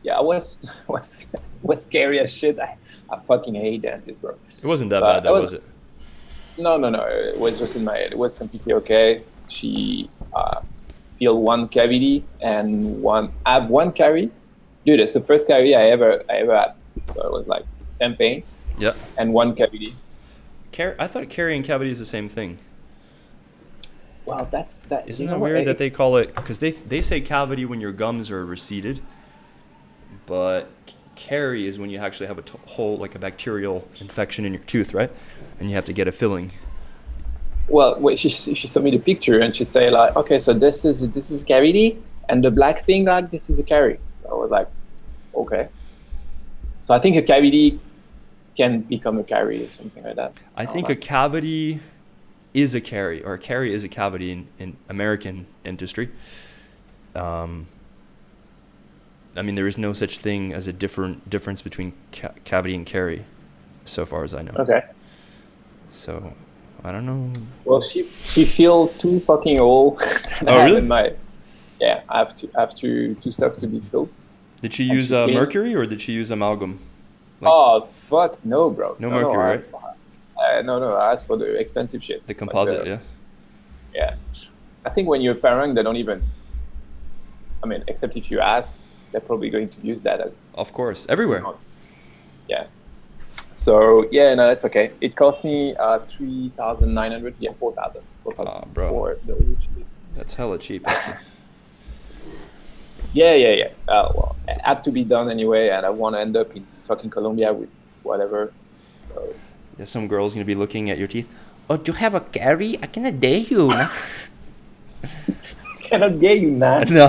yeah, I was scary as shit. I fucking hate dentists, bro. It wasn't that But bad that though, was was it? no. It was just in my head. It was completely okay. She filled one cavity and I have one carie. Dude, it's the first cavity I ever had. So it was like campaign Yeah. and one cavity. I thought carrying cavity is the same thing. Well, that's that. Isn't You know that what? weird that they call it? Because they say cavity when your gums are receded, but carie is when you actually have a whole like a bacterial infection in your tooth, right? And you have to get a filling. Well, wait, she sent me the picture and she said like, okay, so this is cavity and the black thing like this is a carie. So I was like, okay. So I think a cavity can become a carie or something like that. I I don't think a know. cavity is a carie, or a carie is a cavity in American dentistry. Um, I mean, there is no such thing as a difference between cavity and carie, so far as I know. Okay. So, I don't know. Well, she filled two fucking hole that Oh, I had really? in my yeah. I have two stuff to be filled Did she and use she cleaned. mercury or did she use amalgam? Like, Oh fuck no, bro. no No. mercury, right? No. I asked for the expensive shit. The Like composite, the yeah. yeah. I think when you're Farang, they don't even. I mean, except if you ask, they're probably going to use that as Of course, everywhere. yeah. So yeah, no, that's okay. It cost me 3,900. Yeah, 4,000. 4,000 Ah, bro, for the original. that's hella cheap, actually. Yeah. Well, it had to be done anyway, and I want to end up in fucking Colombia with whatever. So Yeah, some girl's gonna be looking at your teeth. Oh, do you have a carie? I cannot dare you. cannot get you, man. No.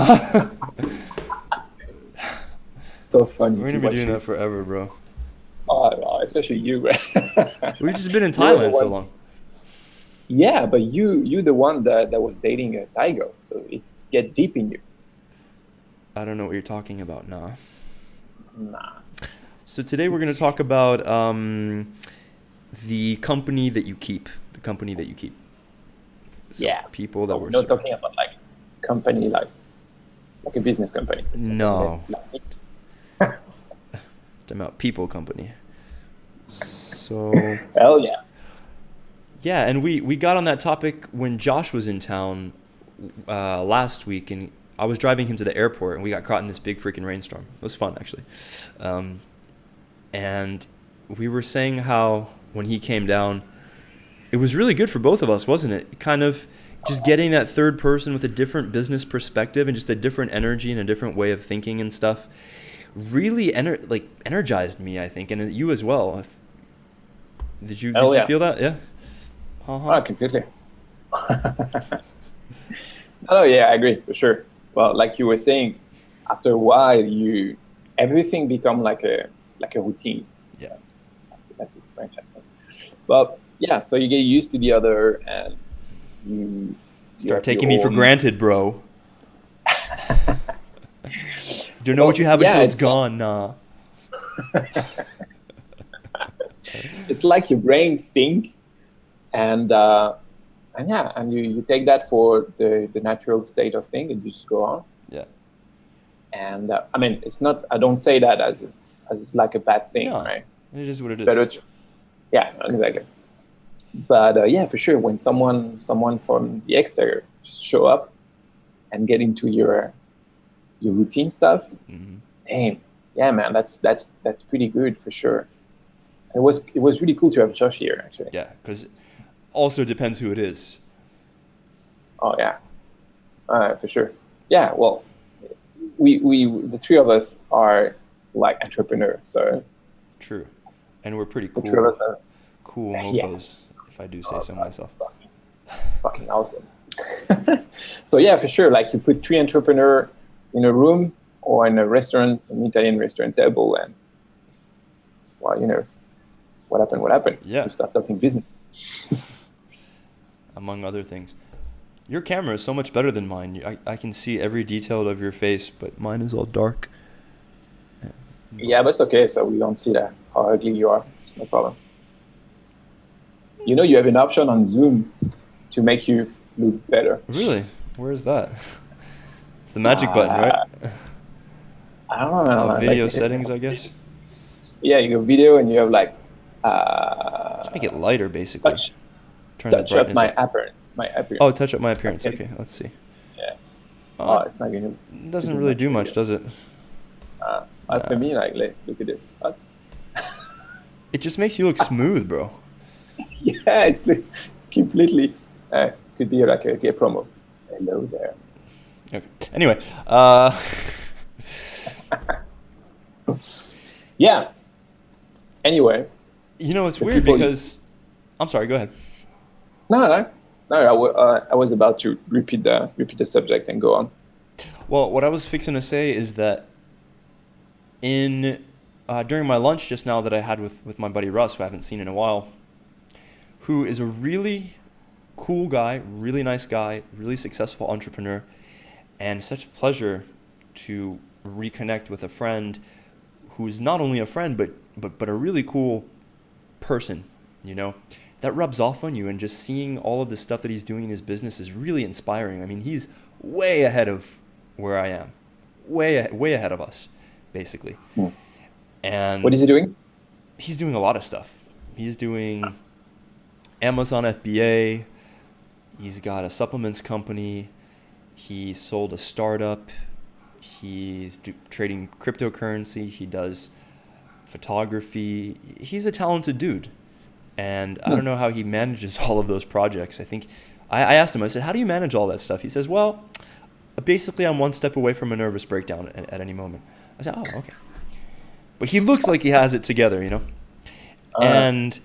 So funny. We're to gonna be watch doing you. that forever, bro. Oh, especially you, right? We've just been in You're the Thailand so one. long. Yeah, but you the one that was dating a Tiger, so it's get deep in you. I don't know what you're talking about, nah. Nah. So today we're gonna talk about the company that you keep. The company that you keep. So Yeah. people that Oh, were. we're not talking about like company like a business company. No. Like, Talking about people company. So hell yeah. yeah, and we got on that topic when Josh was in town last week, and I was driving him to the airport, and we got caught in this big freaking rainstorm. It was fun, actually. And we were saying how when he came down, it was really good for both of us, wasn't it? Kind of just getting that third person with a different business perspective and just a different energy and a different way of thinking and stuff really energized me, I think, and you as well. Did you Hell yeah. feel that? Yeah. Oh, completely. Oh yeah, I agree for sure. Well, like you were saying, after a while, everything become like a routine. Yeah. That's the French accent. But yeah, so you get used to the other, and you Start have taking your me for own. granted, bro. You know what you have yeah, until it's it's gone, nah. it's like your brain sync, and yeah, and you take that for the natural state of thing, and you just go on. Yeah. And I mean, it's not. I don't say that as it's like a bad thing, No, right? it is what it It's better. is. Yeah, exactly. But yeah, for sure, when someone from the exterior just show up and get into your routine stuff, Hmm. damn, yeah, man, that's pretty good for sure. It was really cool to have Josh here, actually. Yeah, because also depends who it is. Oh yeah, for sure. Yeah, well, we the three of us are like entrepreneurs, so True. And we're pretty the three of cool, us are cool yeah, mofos, if I do say so myself. fucking awesome. So yeah, for sure. Like you put three entrepreneur in a room or in a restaurant, an Italian restaurant table, and well, what happened? What happened? Yeah. You start talking business. Among other things. Your camera is so much better than mine. I can see every detail of your face, but mine is all dark. Yeah, but it's okay. So we don't see that how ugly you are. No problem. You have an option on Zoom to make you look better. Really? Where is that? It's the magic button, right? I don't know, Video settings, I guess. yeah, you go video and you have like Just make it lighter, basically. touch Turn the touch up brightness my up. appearance, Oh, touch up my Like, appearance. Okay, let's see. yeah. Uh, Oh, it's not going it to doesn't do really much do for much, you. does it? For Nah. me, like, look at this. What? It just makes you look smooth, bro. Yeah, it's like completely. Could be like a promo. Hello there. Okay. Anyway, Yeah. Anyway, you know, it's the weird people. because I'm sorry. Go ahead. No, no, no. I was about to repeat the subject and go on. Well, what I was fixing to say is that in during my lunch just now that I had with my buddy Russ, who I haven't seen in a while, who is a really cool guy, really nice guy, really successful entrepreneur, and such a pleasure to reconnect with a friend who's not only a friend but a really cool person, you know, that rubs off on you. And just seeing all of the stuff that he's doing in his business is really inspiring. I mean, he's way ahead of where I am, way ahead of us, basically. Hmm. What is And he doing? he's doing a lot of stuff. He's doing Amazon FBA. He's got a supplements company. He sold a startup. He's trading cryptocurrency. He does photography. He's a talented dude. And I Hmm. don't know how he manages all of those projects. I think I asked him, I said, how do you manage all that stuff? He says, well, basically, I'm one step away from a nervous breakdown at any moment. I said, oh, okay. But he looks like he has it together, you know? Uh, And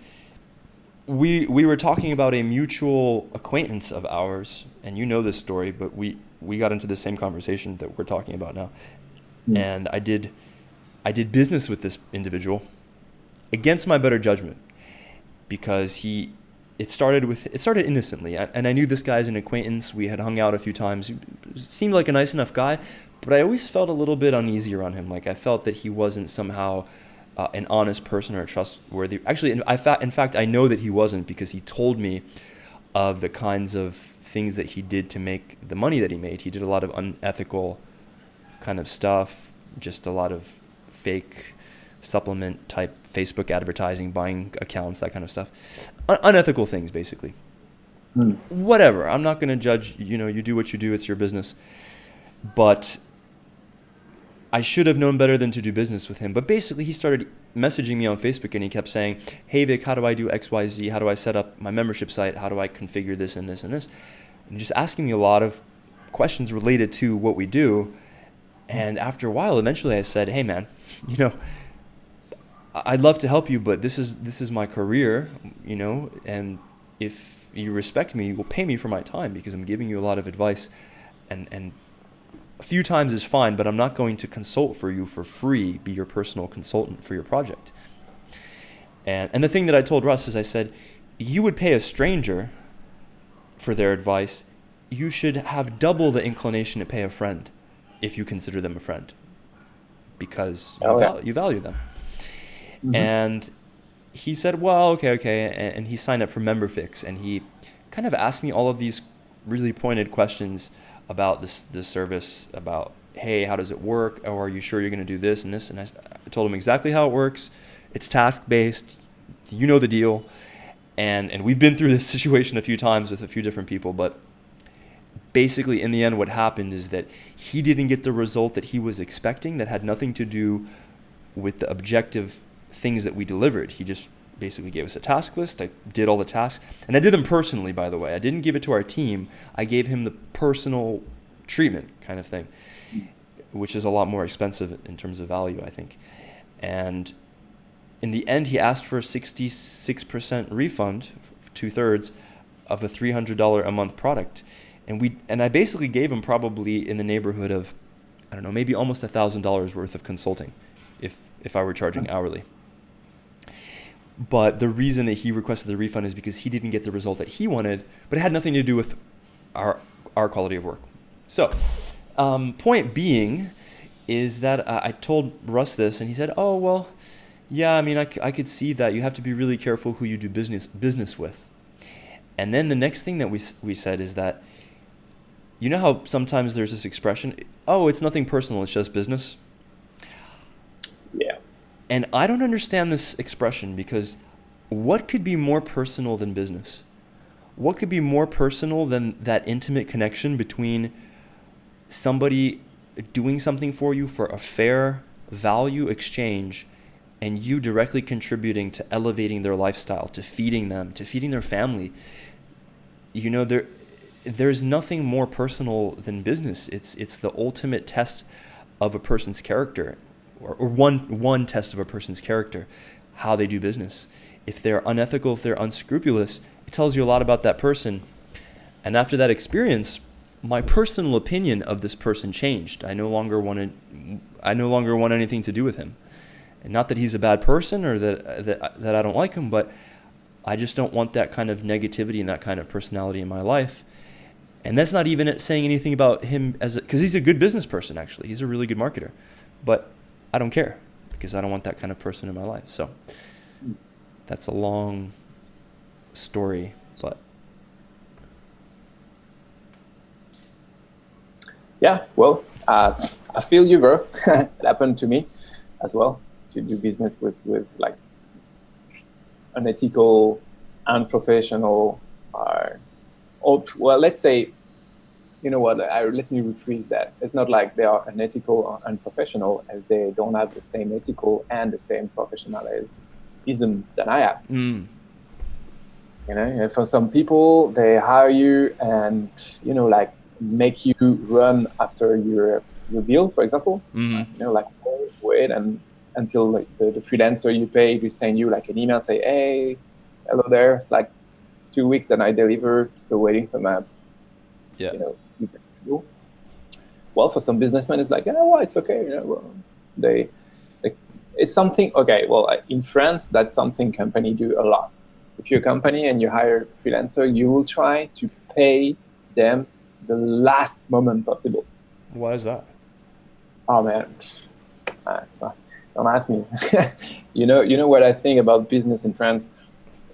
we were talking about a mutual acquaintance of ours, and you know this story, but we got into the same conversation that we're talking about now. hmm. And I did business with this individual against my better judgment because it started innocently, and I knew this guy as an acquaintance. We had hung out a few times. He seemed like a nice enough guy, but I always felt a little bit uneasy around him. Like I felt that he wasn't somehow an honest person or trustworthy. Actually, in fact, I know that he wasn't because he told me of the kinds of things that he did to make the money that he made. He did a lot of unethical kind of stuff, just a lot of fake supplement type Facebook advertising, buying accounts, that kind of stuff. Unethical things, basically. Hmm. Whatever. I'm not going to judge. You know, you do what you do. It's your business. But I should have known better than to do business with him. But basically, he started messaging me on Facebook and he kept saying, hey, Vic, how do I do X, Y, Z? How do I set up my membership site? How do I configure this and this and this? And just asking me a lot of questions related to what we do. And after a while, eventually I said, hey, man, you know, I'd love to help you, but this is my career, you know, and if you respect me, you will pay me for my time because I'm giving you a lot of advice, and a few times is fine, but I'm not going to consult for you for free, be your personal consultant for your project. And the thing that I told Russ is I said, you would pay a stranger for their advice. You should have double the inclination to pay a friend if you consider them a friend because Oh yeah. you value them. Hmm. And he said, well, okay. And he signed up for MemberFix. And he kind of asked me all of these really pointed questions about this service, about, hey, how does it work? Or are you sure you're going to do this and this? And I told him exactly how it works. It's task-based. You know the deal. And we've been through this situation a few times with a few different people. But basically, in the end, what happened is that he didn't get the result that he was expecting that had nothing to do with the objective things that we delivered. He just basically gave us a task list. I did all the tasks, and I did them personally, by the way. I didn't give it to our team. I gave him the personal treatment kind of thing, which is a lot more expensive in terms of value, I think. And in the end, he asked for a 66% refund, 2/3 of a $300 a month product. And I basically gave him probably in the neighborhood of, I don't know, maybe almost $1,000 worth of consulting if I were charging hourly. But the reason that he requested the refund is because he didn't get the result that he wanted, but it had nothing to do with our quality of work. So, point being is that I told Russ this, and he said, oh, well, yeah, I mean, I could see that. You have to be really careful who you do business with. And then the next thing that we said is that, you know how sometimes there's this expression, oh, it's nothing personal, it's just business? And I don't understand this expression because what could be more personal than business? What could be more personal than that intimate connection between somebody doing something for you for a fair value exchange and you directly contributing to elevating their lifestyle, to feeding them, to feeding their family? You know, there's nothing more personal than business. It's the ultimate test of a person's character, or one test of a person's character, how they do business. If they're unethical, if they're unscrupulous, it tells you a lot about that person. And after that experience, my personal opinion of this person changed. I no longer want anything to do with him. And not that he's a bad person or that I don't like him, but I just don't want that kind of negativity and that kind of personality in my life. And that's not even saying anything about him because he's a good business person, actually. He's a really good marketer. But I don't care because I don't want that kind of person in my life. So that's a long story, but yeah, well, I feel you, bro. It happened to me as well, to do business with like unethical, unprofessional, or well, let's say, you know what? Let me rephrase that. It's not like they are unethical or unprofessional, as they don't have the same ethical and the same professionalism that I have. Mm. You know, for some people, they hire you and, you know, like make you run after your bill, for example. Mm-hmm. You know, like wait and until like the freelancer you pay will send you like an email, say, hey, hello there. It's like 2 weeks that I deliver, still waiting for my, yeah. You know, well, for some businessmen, it's like, well, it's okay. You know, well, it's something. Okay, well, in France, that's something company do a lot. If you're a company and you hire a freelancer, you will try to pay them the last moment possible. Why is that? Oh man, don't ask me. you know what I think about business in France.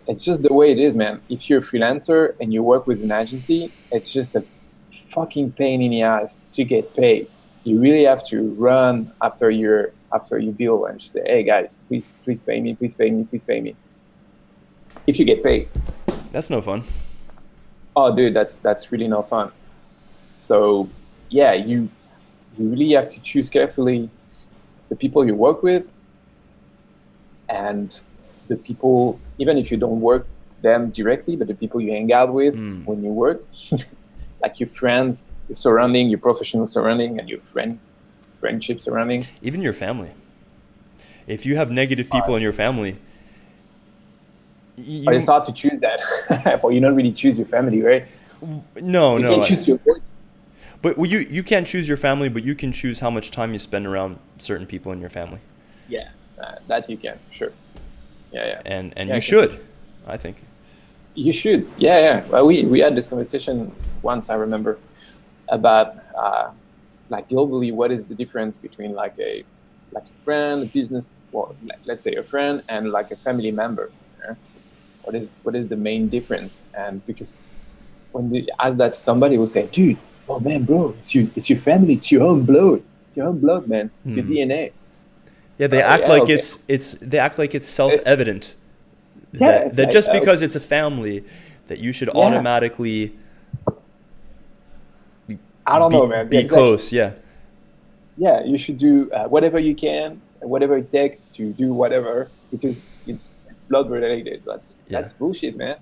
It's just the way it is, man. If you're a freelancer and you work with an agency, it's just a fucking pain in the ass to get paid. You really have to run after your bill and just say, hey guys, please pay me, please pay me, please pay me. If you get paid. That's no fun. Oh dude, that's really no fun. So yeah, you really have to choose carefully the people you work with, and the people, even if you don't work them directly, but the people you hang out with when you work, like your friends, your surrounding, your professional surrounding, and your friendship surrounding. Even your family. If you have negative people in your family, but it's hard to choose that. Well, you don't really choose your family, right? No. You can choose your work. But you can't choose your family, but you can choose how much time you spend around certain people in your family. Yeah, that you can, sure. Yeah. And you should, I think. You should, yeah. Well, we had this conversation once, I remember, about like globally, what is the difference between like a friend, a business, well, let's say a friend, and like a family member. You know? What is the main difference? And because when we ask that to somebody, will say, dude, oh man, bro, it's your family, it's your own blood, man, it's your DNA. Yeah, they act like it's self-evident that like, just because it's a family that you should automatically be close. Yeah, you should do whatever you can, whatever it takes to do whatever, because it's blood related. That's bullshit, man.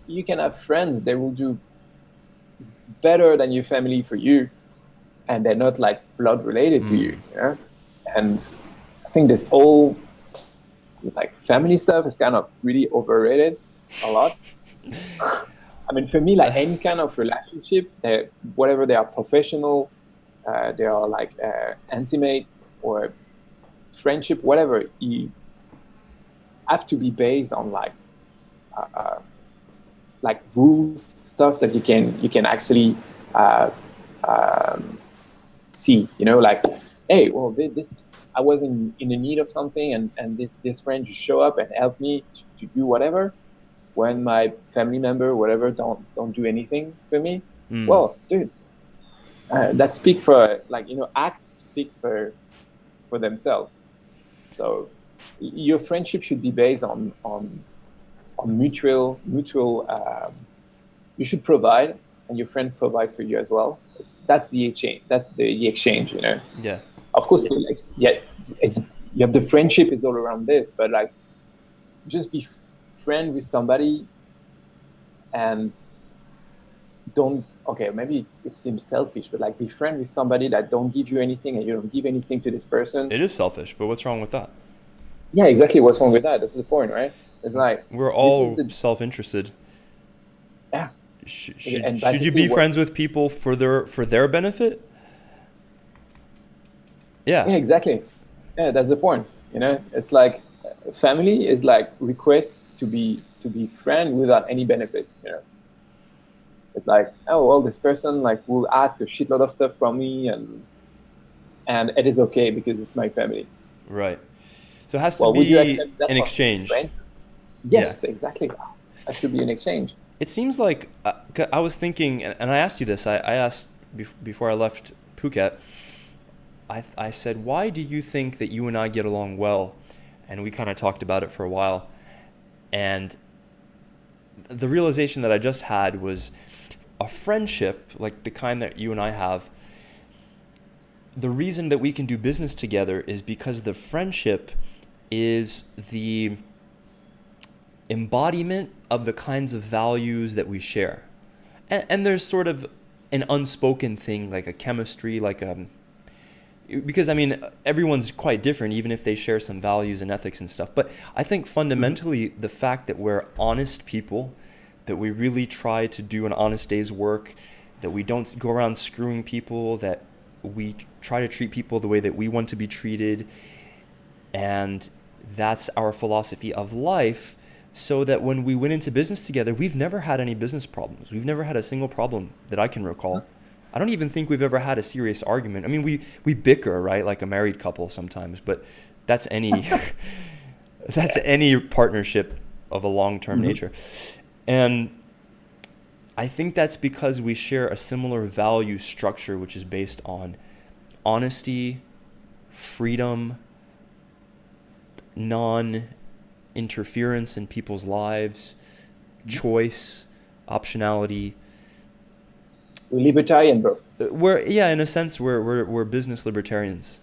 You can have friends that will do better than your family for you, and they're not like blood related to you. Yeah? And I think this whole like family stuff is kind of really overrated a lot. I mean, for me, like any kind of relationship, whatever they are, professional, they are like intimate or friendship, whatever, you have to be based on like rules, stuff that you can actually see. You know, like, hey, well, this I was in the need of something, and this friend just show up and help me to do whatever. When my family member, whatever, don't do anything for me, well, dude, that speak for, like, you know, acts speak for themselves. So your friendship should be based on mutual. You should provide, and your friend provide for you as well. That's the exchange. That's the exchange. Yeah. Of course, like, yeah, it's you have the friendship is all around this, but like just be friend with somebody and don't. Okay, maybe it seems selfish, but like be friend with somebody that don't give you anything and you don't give anything to this person. It is selfish, but what's wrong with that? Yeah, exactly. What's wrong with that? That's the point, right? It's like We're this is all the self-interested. yeah, and Should you basically be friends with people for their benefit? Yeah. yeah, exactly. Yeah, that's the point. It's like family is like requests to be friend without any benefit. It's like, oh well, this person like will ask a shitload of stuff from me, and it is okay because it's my family. Right. So it has to Well, would you be accept that an from exchange. friend? Yeah. Yes, exactly. Has to be an exchange. It seems like I was thinking, and I asked you this. I asked before I left Phuket. I said, why do you think that you and I get along well? And we kind of talked about it for a while. And the realization that I just had was a friendship, like the kind that you and I have, the reason that we can do business together is because the friendship is the embodiment of the kinds of values that we share. And there's sort of an unspoken thing, like a chemistry, because I mean, everyone's quite different, even if they share some values and ethics and stuff. But I think fundamentally, the fact that we're honest people, that we really try to do an honest day's work, that we don't go around screwing people, that we try to treat people the way that we want to be treated, and that's our philosophy of life, so that when we went into business together, we've never had any business problems. We've never had a single problem that I can recall. I don't even think we've ever had a serious argument. I mean, we bicker, right, like a married couple sometimes, but that's any that's any partnership of a long-term nature. And I think that's because we share a similar value structure, which is based on honesty, freedom, non-interference in people's lives, choice, optionality. We're libertarian, bro. In a sense, we're business libertarians.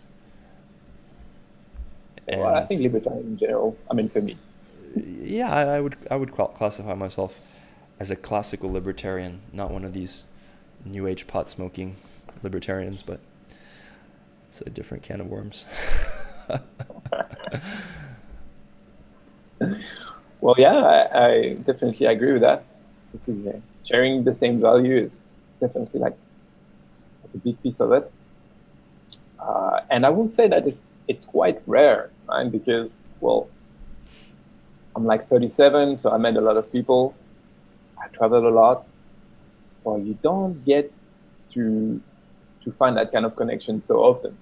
Well, I think libertarian in general. I mean, for me. Yeah, I would classify myself as a classical libertarian, not one of these new age pot smoking libertarians, but it's a different can of worms. Well, yeah, I definitely agree with that. Because, sharing the same value is definitely like a big piece of it. And I will say that it's quite rare, right? Because, well, I'm like 37, so I met a lot of people. I travel a lot. Well, you don't get to find that kind of connection so often,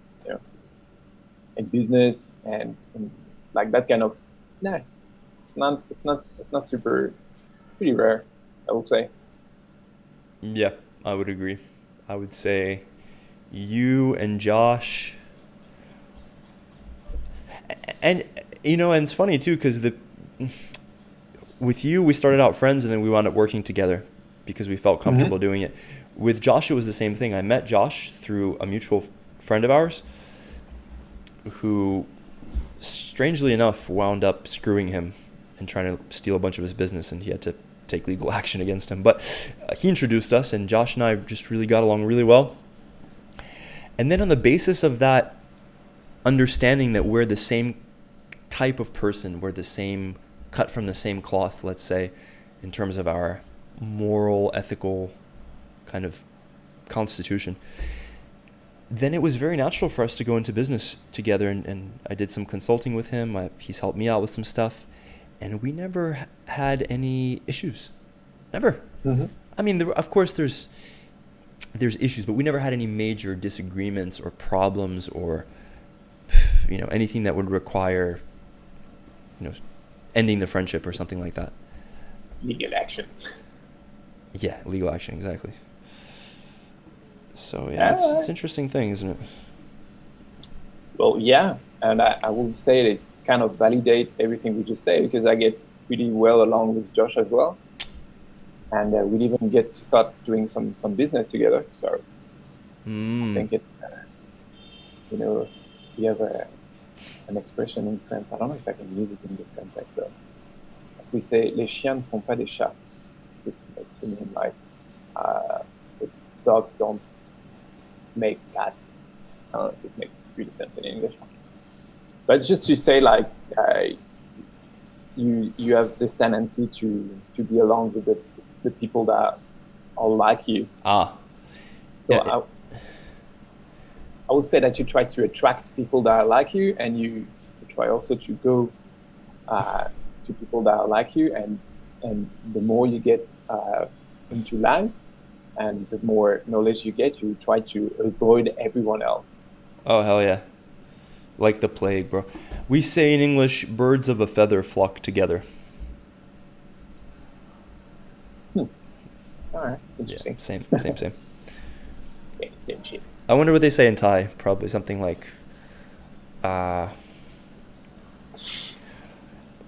in business and like that kind of. Nah, it's not super, pretty rare, I would say. Yeah, I would agree. I would say you and Josh, and and it's funny too, because with you, we started out friends and then we wound up working together because we felt comfortable doing it. With Josh, it was the same thing. I met Josh through a mutual friend of ours who, strangely enough, wound up screwing him and trying to steal a bunch of his business, and he had to take legal action against him. But he introduced us, and Josh and I just really got along really well. And then on the basis of that understanding that we're the same type of person, we're the same, cut from the same cloth, let's say, in terms of our moral, ethical kind of constitution, then it was very natural for us to go into business together. And I did some consulting with him. He's helped me out with some stuff. And we never had any issues. Never. I mean, of course, there's issues, but we never had any major disagreements or problems or, anything that would require, ending the friendship or something like that. Legal action. Yeah, legal action, exactly. So, yeah, it's an interesting thing, isn't it? Well, yeah. And I will say it's kind of validate everything we just say because I get pretty well along with Josh as well, and we even get to start doing some business together. So I think it's you know we have an expression in France. I don't know if I can use it in this context though. We say les chiens ne font pas des chats, which makes to mean like the dogs don't make cats. I don't know if it makes really sense in English. But it's just to say like you have this tendency to be along with the people that are like you. So yeah, I would say that you try to attract people that are like you, and you try also to go to people that are like you, and the more you get into life, and the more knowledge you get, you try to avoid everyone else. Oh, hell yeah. Like the plague, bro. We say in English, birds of a feather flock together. All right, interesting. Yeah, same. Yeah, same shit. I wonder what they say in Thai. Probably something like,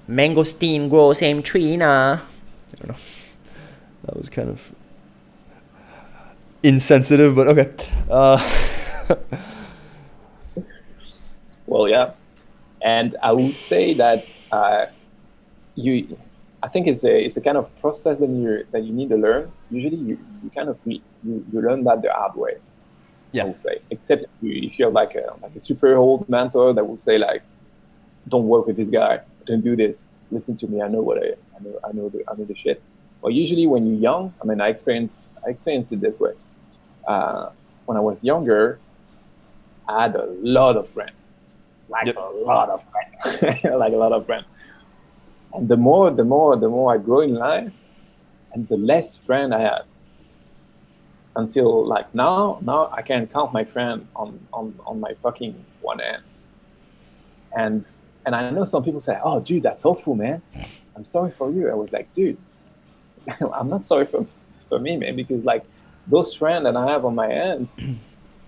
mangosteen grow same tree, nah. I don't know. That was kind of insensitive, but okay. Well, yeah, and I would say that I think it's a kind of process that you need to learn. Usually, you kind of you learn that the hard way. Yeah. I would say, except if you have like a super old mentor that will say like, "Don't work with this guy. Don't do this. Listen to me. I know I know the shit." Well, usually when you're young, I mean, I experienced it this way. When I was younger, I had a lot of friends. Like a lot of friends, like a lot of friends. And the more I grow in life, and the less friend I have. Until like now I can count my friend on my fucking one hand. And I know some people say, "Oh, dude, that's awful, man. I'm sorry for you." I was like, dude, I'm not sorry for me, man, because like those friends that I have on my hands,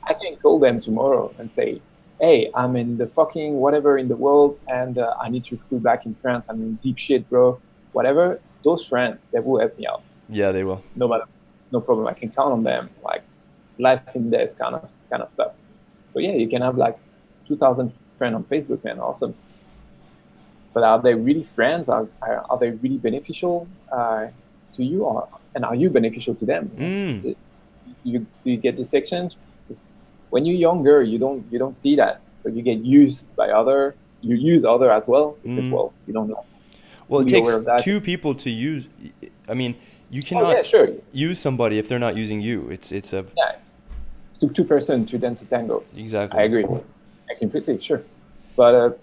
I can call them tomorrow and say, "Hey, I'm in the fucking whatever in the world, and I need to fly back in France. I'm in deep shit, bro. Whatever." Those friends, they will help me out. Yeah, they will. No problem. I can count on them. Like life in death kind of stuff. So yeah, you can have like 2,000 friends on Facebook, man. Awesome. But are they really friends? Are they really beneficial to you, and are you beneficial to them? You get this exchange. When you're younger, you don't see that, so you get used by other. You use other as well because well, you don't know. Well, it takes two people to use. I mean, you cannot use somebody if they're not using you. It's a It took two persons to dance a tango. Exactly. I agree. I completely sure, but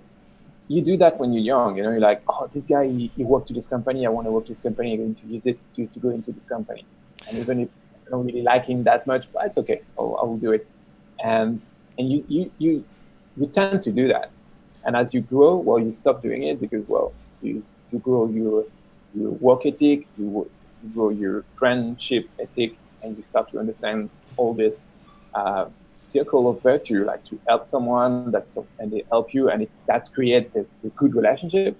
you do that when you're young. You know, you're like, oh, this guy he worked to this company. I want to work to this company. I'm going to use it to go into this company, and even if I don't really like him that much, but it's okay. I will do it. And you tend to do that, and as you grow, well, you stop doing it because well, you grow your work ethic, you grow your friendship ethic, and you start to understand all this circle of virtue, like to help someone and they help you, and that's create a good relationship.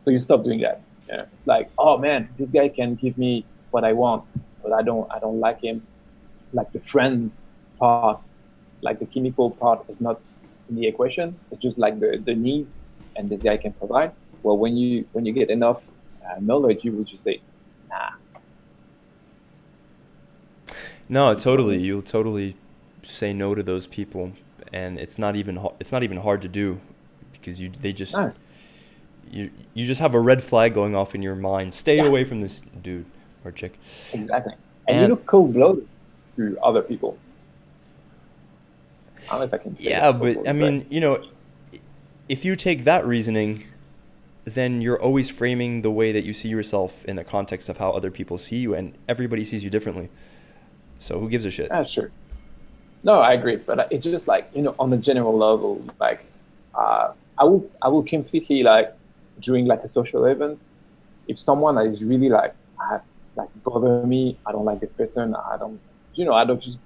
So you stop doing that. Yeah, it's like, oh man, this guy can give me what I want, but I don't like him. Like the friends part, like the chemical part is not in the equation. It's just like the needs, and this guy can provide. Well, when you get enough knowledge, you will just say, nah. No, totally. You'll totally say no to those people, and it's not even hard to do because you just have a red flag going off in your mind. Stay away from this dude or chick. Exactly. And you look cold-blooded to other people. I don't know if I can say that, but I mean, you know, if you take that reasoning, then you're always framing the way that you see yourself in the context of how other people see you, and everybody sees you differently. So who gives a shit? Sure. No, I agree, but it's just like, you know, on the general level, like I will completely like during like a social event, if someone is really like bother me, I don't like this person, I don't just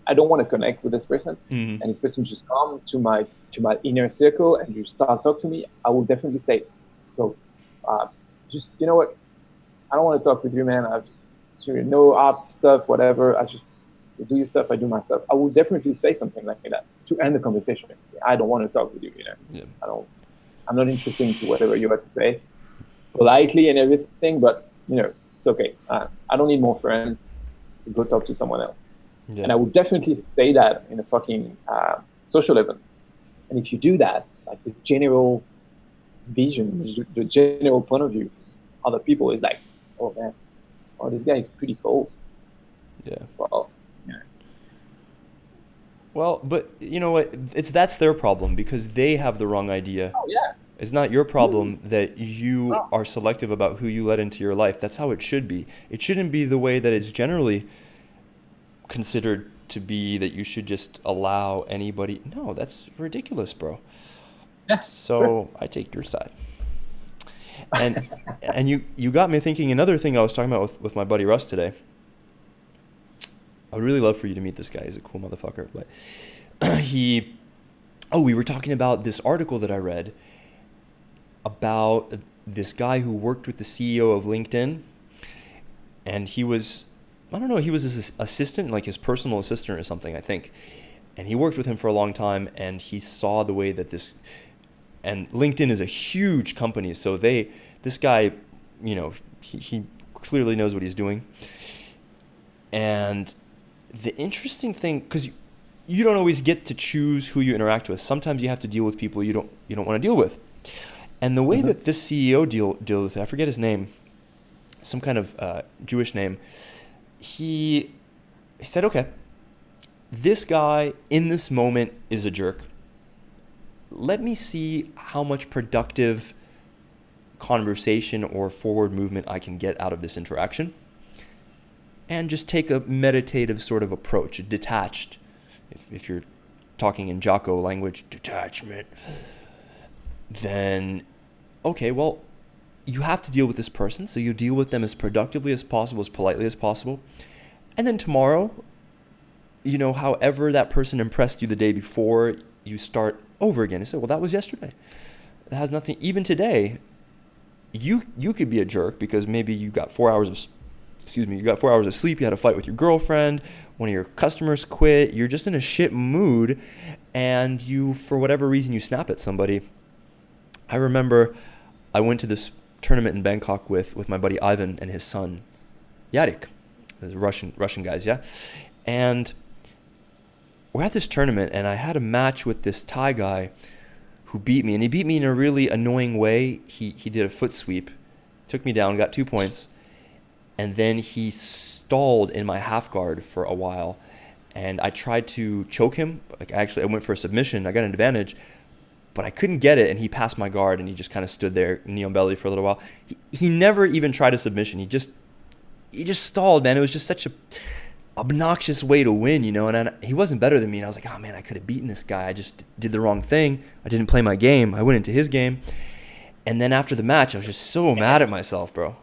I don't want to connect with this person, Mm-hmm. and this person just come to my inner circle and just start talk to me, I will definitely say, "Bro, just you know what? I don't want to talk with you, man. I no art stuff, whatever. I just you do your stuff, I do my stuff." I will definitely say something like that to end the conversation. I don't want to talk with you. You know, Yeah. I don't. I'm not interested in whatever you have to say, politely and everything. But it's okay. I don't need more friends. Go talk to someone else. Yeah. And I would definitely say that in a fucking social event. And if you do that, like the general vision, the general point of view, other people is like, oh man, oh this guy is pretty cool. Yeah. Well, yeah, Well, but you know what? That's their problem because they have the wrong idea. oh yeah, It's not your problem that you oh, are selective about who you let into your life. That's how it should be. It shouldn't be the way that it's generally considered to be, that you should just allow anybody. No, that's ridiculous, bro. yeah, sure. So I take your side. And you got me thinking another thing I was talking about with my buddy Russ today. I would really love for you to meet this guy. He's a cool motherfucker. But we were talking about this article that I read about this guy who worked with the CEO of LinkedIn, and he was, I don't know, he was his assistant, like his personal assistant or something, I think. And he worked with him for a long time, and he saw the way that and LinkedIn is a huge company, so this guy, he clearly knows what he's doing. And the interesting thing, because you don't always get to choose who you interact with. Sometimes you have to deal with people you don't want to deal with. And the way that this CEO dealt with it, I forget his name, some kind of Jewish name, he said, okay, this guy in this moment is a jerk. Let me see how much productive conversation or forward movement I can get out of this interaction, and just take a meditative sort of approach, a detached, if you're talking in Jocko language, detachment. Then, okay, well, you have to deal with this person, so you deal with them as productively as possible, as politely as possible. And then tomorrow, however that person impressed you the day before, you start over again. You say, well, that was yesterday. It has nothing, even today, you could be a jerk because maybe you got 4 hours of sleep, you had a fight with your girlfriend, one of your customers quit, you're just in a shit mood, and you, for whatever reason, you snap at somebody. I remember I went to this tournament in Bangkok with my buddy Ivan and his son, Yarik, the Russian guys, yeah? And we're at this tournament, and I had a match with this Thai guy who beat me, and he beat me in a really annoying way. He did a foot sweep, took me down, got 2 points, and then he stalled in my half guard for a while, and I tried to choke him. I went for a submission. I got an advantage, but I couldn't get it, and he passed my guard, and he just kind of stood there, knee on belly for a little while. He never even tried a submission. He just stalled, man. It was just such a obnoxious way to win, and he wasn't better than me, and I was like, oh man, I could have beaten this guy. I just did the wrong thing. I didn't play my game. I went into his game, and then after the match, I was just so mad at myself, bro.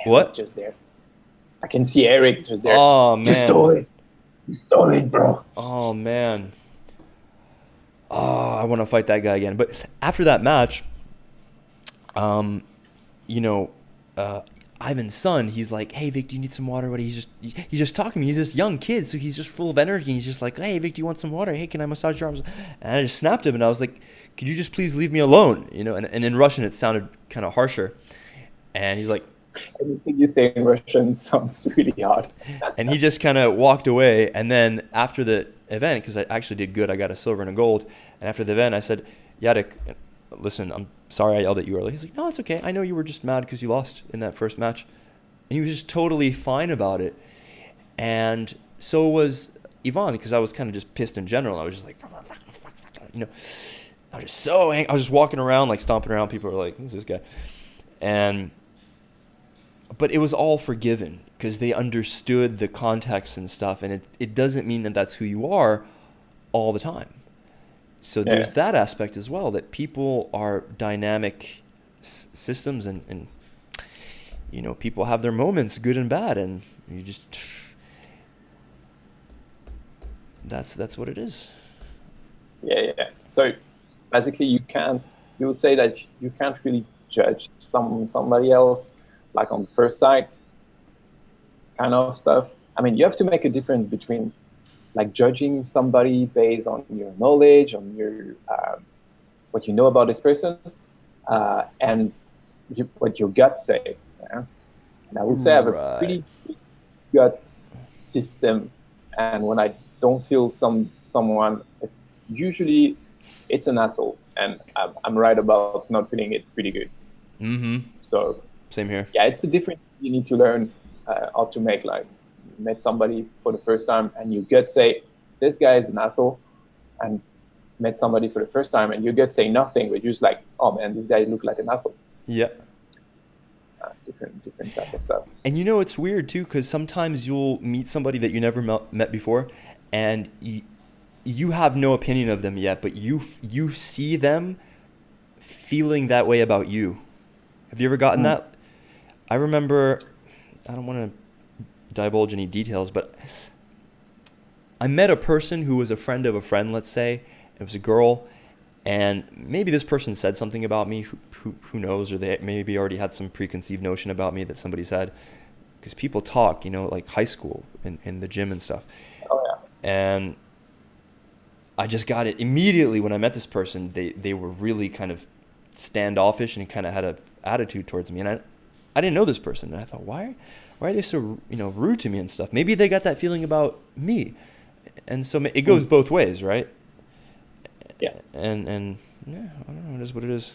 What? Just there. I can see Eric just there. Oh man. You stole it, bro. Oh man. Oh, I want to fight that guy again. But after that match, Ivan's son, he's like, hey Vic, do you need some water? He's just talking to me. He's this young kid, so he's just full of energy, and he's just like, hey Vic, do you want some water? Hey, can I massage your arms? And I just snapped him, and I was like, could you just please leave me alone? And in Russian it sounded kind of harsher. And he's like, Anything you say in Russian sounds really hard. and he just kind of walked away. And then after the event, because I actually did good, I got a silver and a gold. And after the event, I said, Yadik, listen, I'm sorry I yelled at you earlier. He's like, no, it's okay. I know you were just mad because you lost in that first match. And he was just totally fine about it. And so was Ivan, because I was kind of just pissed in general. I was just like, I was just so angry. I was just walking around, like stomping around. People were like, who's this guy? But it was all forgiven because they understood the context and stuff. And it doesn't mean that that's who you are all the time. So there's that aspect as well, that people are dynamic systems, and people have their moments, good and bad, and you just That's what it is. Yeah. So basically, you'll say that you can't really judge somebody else like on the first sight kind of stuff. I mean, you have to make a difference between like judging somebody based on your knowledge, on your what you know about this person, and what your gut say. Yeah? And I would say I have a Right. pretty good gut system, and when I don't feel someone, usually it's an asshole, and I'm right about not feeling it pretty good. Mm-hmm. So Same here. yeah, it's a different. You need to learn how to make like you met somebody for the first time, and your gut say this guy is an asshole, and met somebody for the first time, and your gut say nothing, but you're just like, oh man, this guy look like an asshole. Yeah. Different type of stuff. And you know, it's weird too, because sometimes you'll meet somebody that you never met before, and you have no opinion of them yet, but you see them feeling that way about you. Have you ever gotten that? I remember, I don't want to divulge any details, but I met a person who was a friend of a friend, let's say. It was a girl, and maybe this person said something about me, who knows, or they maybe already had some preconceived notion about me that somebody said, because people talk, like high school in the gym and stuff. Oh yeah. And I just got it immediately when I met this person. They were really kind of standoffish and kind of had an attitude towards me, and I didn't know this person, and I thought, why are they so rude to me and stuff? Maybe they got that feeling about me, and so it goes both ways, right? Yeah. And yeah, I don't know. It is what it is.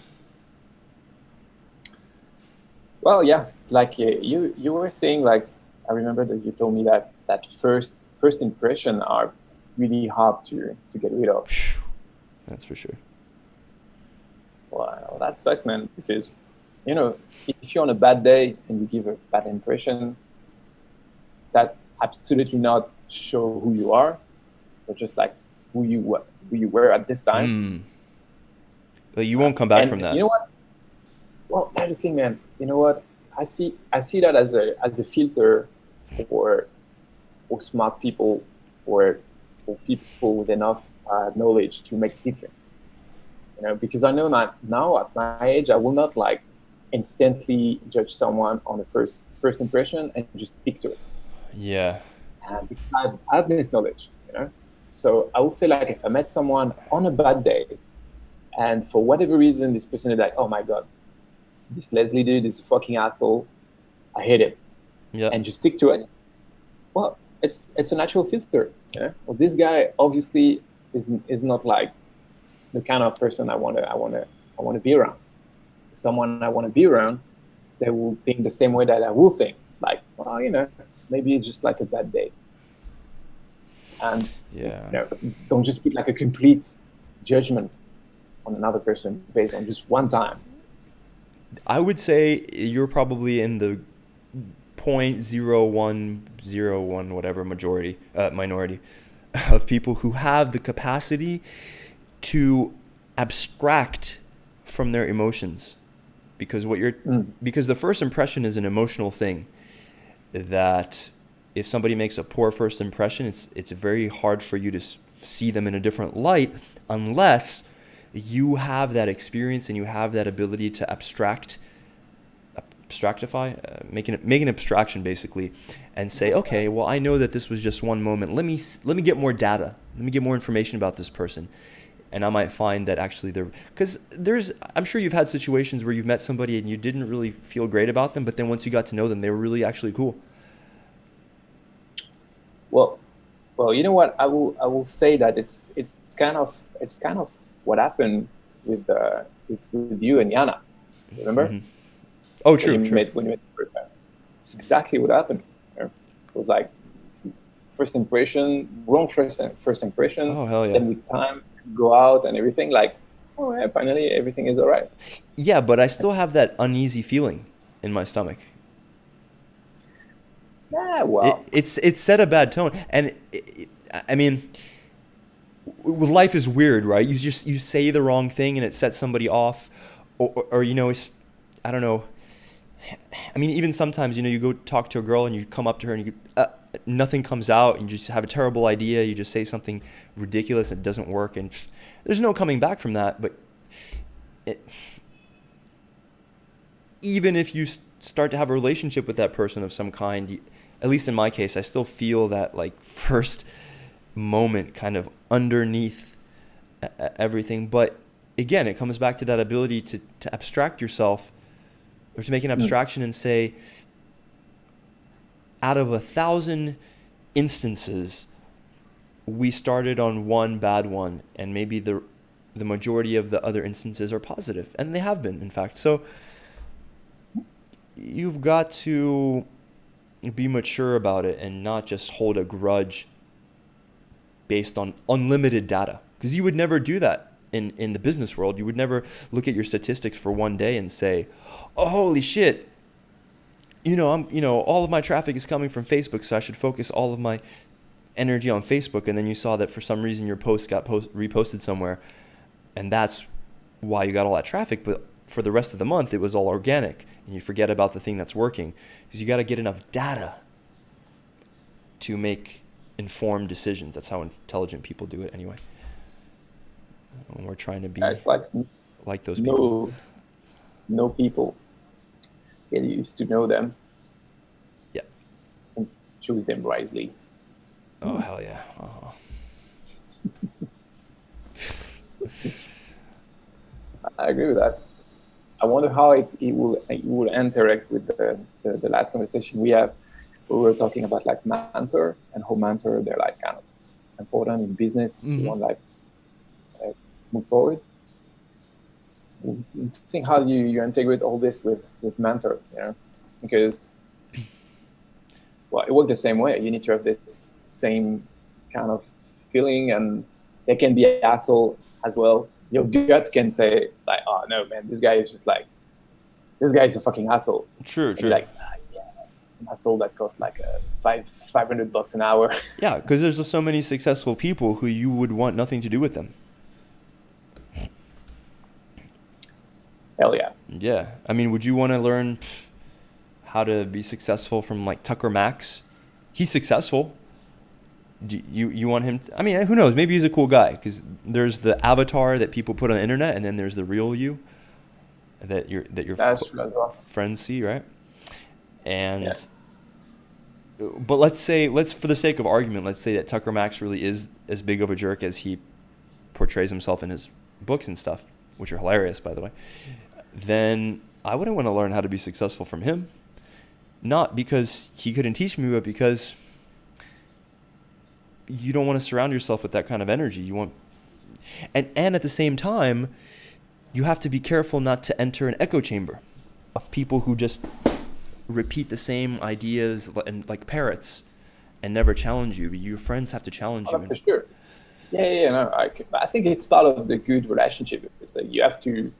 Well, yeah, like you were saying, like I remember that you told me that first impression are really hard to get rid of. That's for sure. Well, that sucks, man, because if you're on a bad day and you give a bad impression, that absolutely not show who you are, but just like who you were at this time. But you won't come back And from that. you know what? Well, that's the thing, man. You know what? I see that as a filter for smart people, or for people with enough knowledge to make a difference. Because I know that now at my age, I will not like instantly judge someone on the first impression and just stick to it. Yeah. And because I have this knowledge, So I would say, like, if I met someone on a bad day, and for whatever reason this person is like, oh my god, this Leslie dude is a fucking asshole, I hate him, Yeah. and just stick to it. Well, it's a natural filter. Well, this guy obviously is not like the kind of person I want to be around. Someone I want to be around, they will think the same way that I will think. Like, well, maybe it's just like a bad day. And Yeah. don't just put like a complete judgment on another person based on just one time. I would say you're probably in the 0.0101 whatever minority of people who have the capacity to abstract from their emotions, because because the first impression is an emotional thing, that if somebody makes a poor first impression, it's very hard for you to see them in a different light unless you have that experience and you have that ability to make an abstraction basically, and say, okay, well, I know that this was just one moment. Let me get more data. Let me get more information about this person. And I might find that actually because I'm sure you've had situations where you've met somebody and you didn't really feel great about them, but then once you got to know them, they were really actually cool. Well, you know what? I will say that it's kind of what happened with you and Yana. Remember? Mm-hmm. Oh, true. When you met the first time. It's exactly what happened. It was like first impression, wrong first impression. Oh, hell yeah. Then with time, go out and everything, like, oh yeah, finally everything is all right. Yeah, but I still have that uneasy feeling in my stomach. Yeah, well, It's set a bad tone, and I mean, life is weird, right? You say the wrong thing and it sets somebody off, or it's, I don't know. I mean, even sometimes you go talk to a girl and you come up to her and nothing comes out. You just have a terrible idea. You just say something ridiculous. It doesn't work. And there's no coming back from that. But even if you start to have a relationship with that person of some kind, at least in my case, I still feel that like first moment kind of underneath everything. But again, it comes back to that ability to abstract yourself, or to make an abstraction and say, out of 1,000 instances, we started on one bad one, and maybe the majority of the other instances are positive, and they have been, in fact. So you've got to be mature about it and not just hold a grudge based on unlimited data, because you would never do that in the business world. You would never look at your statistics for one day and say, oh, holy shit, all of my traffic is coming from Facebook, so I should focus all of my energy on Facebook. And then you saw that for some reason your post got reposted somewhere, and that's why you got all that traffic. But for the rest of the month, it was all organic, and you forget about the thing that's working, because you got to get enough data to make informed decisions. That's how intelligent people do it anyway. When we're trying to be like those people. Know people. Get used to know them. Yeah. And choose them wisely. Oh, hell yeah. I agree with that. I wonder how it will interact with the last conversation we have. We were talking about like mentor and how mentor, they're like kind of important in business. Mm-hmm. You want like move forward. Think how you integrate all this with mentor, because it works the same way. You need to have this same kind of feeling, and there can be a hassle as well. Your gut can say like, oh no man, this guy is a fucking hassle. True. Like, yeah, an hassle that costs like $500 an hour. Yeah, because there's just so many successful people who you would want nothing to do with them. Hell yeah. Yeah. I mean, would you want to learn how to be successful from like Tucker Max? He's successful. Do you want him I mean, who knows? Maybe he's a cool guy, because there's the avatar that people put on the internet, and then there's the real you that your friends see, right? And yeah. But let's for the sake of argument, let's say that Tucker Max really is as big of a jerk as he portrays himself in his books and stuff, which are hilarious, by the way. Then I wouldn't want to learn how to be successful from him. Not because he couldn't teach me, but because you don't want to surround yourself with that kind of energy. You want, and at the same time, you have to be careful not to enter an echo chamber of people who just repeat the same ideas and like parrots and never challenge you. Your friends have to challenge you. For sure. Yeah. No, I think it's part of the good relationship. Is that you have to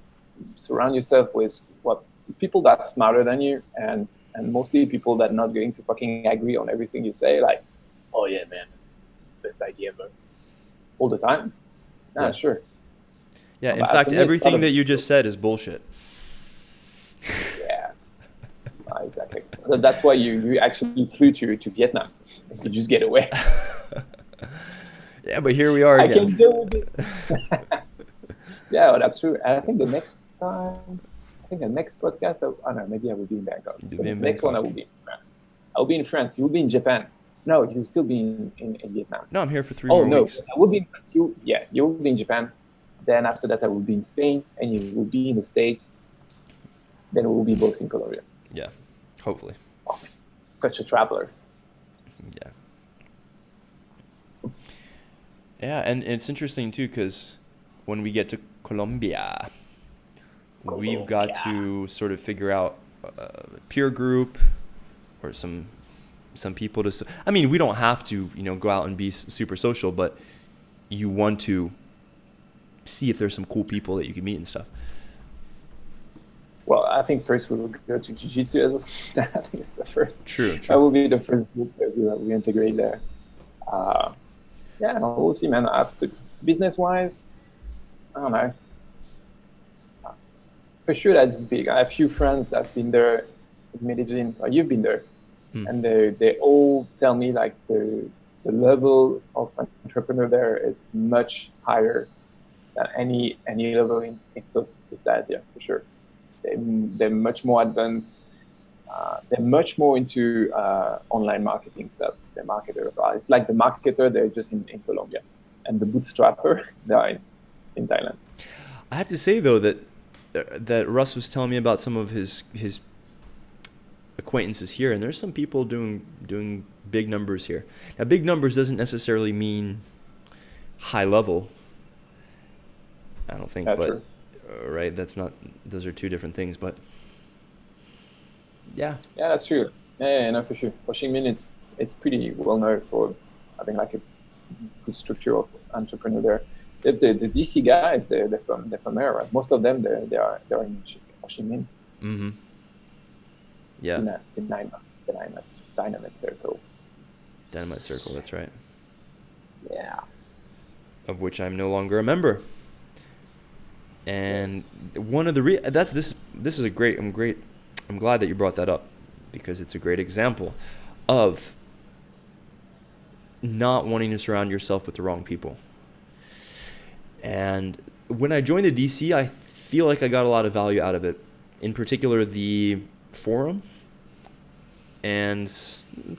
surround yourself with people that are smarter than you, and mostly people that are not going to fucking agree on everything you say. Like, oh yeah, man, that's the best idea ever. All the time. Yeah, sure. Yeah, in fact, everything that you just said is bullshit. Yeah, exactly. That's why you actually flew to Vietnam. You just get away. Yeah, but here we are again. I can deal with it. Yeah, well, that's true. And I think the next podcast, maybe I will be in Bangkok. The next one I will be in France. I will be in France. You will be in Japan. No, you'll still be in Vietnam. No, I'm here for 3 more weeks. I will be in France. You will be in Japan. Then after that, I will be in Spain, and you will be in the States. Then we will be both in Colombia. Yeah, hopefully. Oh, such a traveler. Yeah. Yeah, and it's interesting too, because when we get to Colombia, we've got to sort of figure out a peer group or some people to. I mean, we don't have to, go out and be super social, but you want to see if there's some cool people that you can meet and stuff. Well, I think first we will go to Jiu-Jitsu as well. I think it's the first. True. That will be the first group that we integrate there. Yeah, we'll see, man. After business-wise, I don't know. For sure, that's big. I have a few friends that have been there in Medellin. You've been there. and they all tell me like the level of entrepreneur there is much higher than any level in Southeast Asia for sure. They're much more advanced. They're much more into online marketing stuff. The marketer, it's like the marketer, they're just in Colombia, and the bootstrapper, they're in Thailand. I have to say though that Russ was telling me about some of his acquaintances here, and there's some people doing big numbers here. Now, big numbers doesn't necessarily mean high level. I don't think, but right, that's not. Those are two different things, but yeah. Yeah, that's true. Yeah, no, for sure. Ho Chi Minh, it's pretty well known for having like a good structure of entrepreneur there. The DC guys, they're from there, right? Most of them they're in Ho Chi Minh. Mm-hmm. Yeah. Dynamite Circle. Dynamite Circle, that's right. Yeah. Of which I'm no longer a member. And one of the this is a great. I'm glad that you brought that up, because it's a great example of not wanting to surround yourself with the wrong people. And when I joined the DC, I feel like I got a lot of value out of it. In particular, the forum, and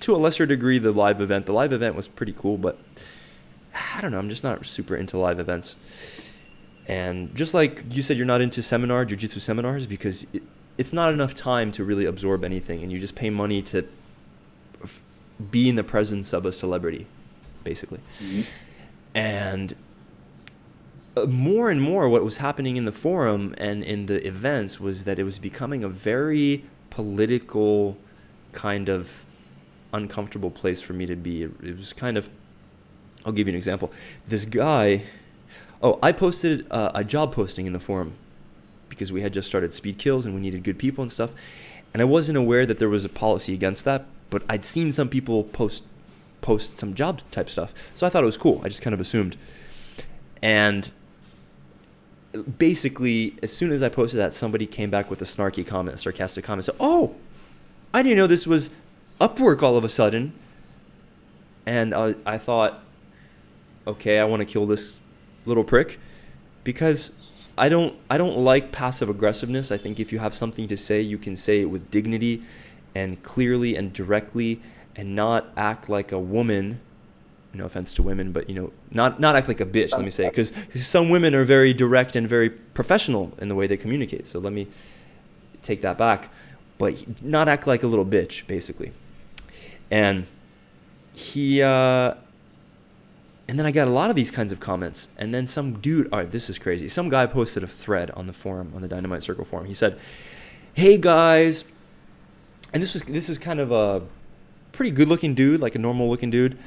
to a lesser degree, the live event. The live event was pretty cool, but I don't know. I'm just not super into live events. And just like you said, you're not into jiu-jitsu seminars, because it's not enough time to really absorb anything, and you just pay money to be in the presence of a celebrity, basically. Mm-hmm. And more and more what was happening in the forum and in the events was that it was becoming a very political kind of uncomfortable place for me to be. It was kind of, I'll give you an example. This guy, I posted a job posting in the forum because we had just started Speed Kills and we needed good people and stuff. And I wasn't aware that there was a policy against that, but I'd seen some people post some job type stuff. So I thought it was cool. I just kind of assumed. And basically, as soon as I posted that, somebody came back with a snarky comment, a sarcastic comment. So, I didn't know this was Upwork all of a sudden. And I thought, okay, I want to kill this little prick, because I don't like passive aggressiveness. I think if you have something to say, you can say it with dignity and clearly and directly, and not act like a woman. No offense to women, but not act like a bitch. Let me say, because some women are very direct and very professional in the way they communicate. So let me take that back, but not act like a little bitch, basically. And he, and then I got a lot of these kinds of comments. And then some dude, all right, this is crazy. Some guy posted a thread on the forum, on the Dynamite Circle forum. He said, "Hey guys," and this is kind of a pretty good looking dude, like a normal looking dude.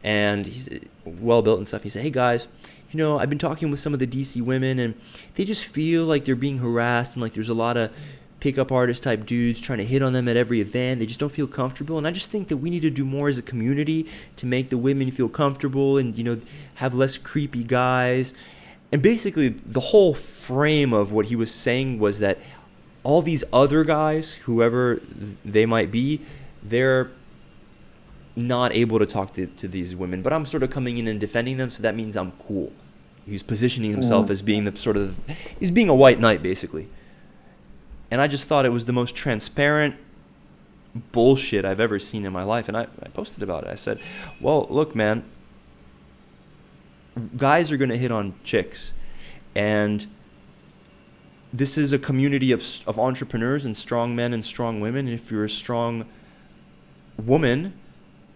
And he's well built and stuff. He said, "Hey guys, I've been talking with some of the DC women, and they just feel like they're being harassed, and like there's a lot of pickup artist type dudes trying to hit on them at every event. They just don't feel comfortable. And I just think that we need to do more as a community to make the women feel comfortable and, have less creepy guys." And basically the whole frame of what he was saying was that all these other guys, whoever they might be, they're not able to talk to these women, but I'm sort of coming in and defending them, so that means I'm cool. He's positioning himself as being he's being a white knight, basically. And I just thought it was the most transparent bullshit I've ever seen in my life, and I posted about it. I said, well, look, man, guys are going to hit on chicks, and this is a community of entrepreneurs and strong men and strong women, and if you're a strong woman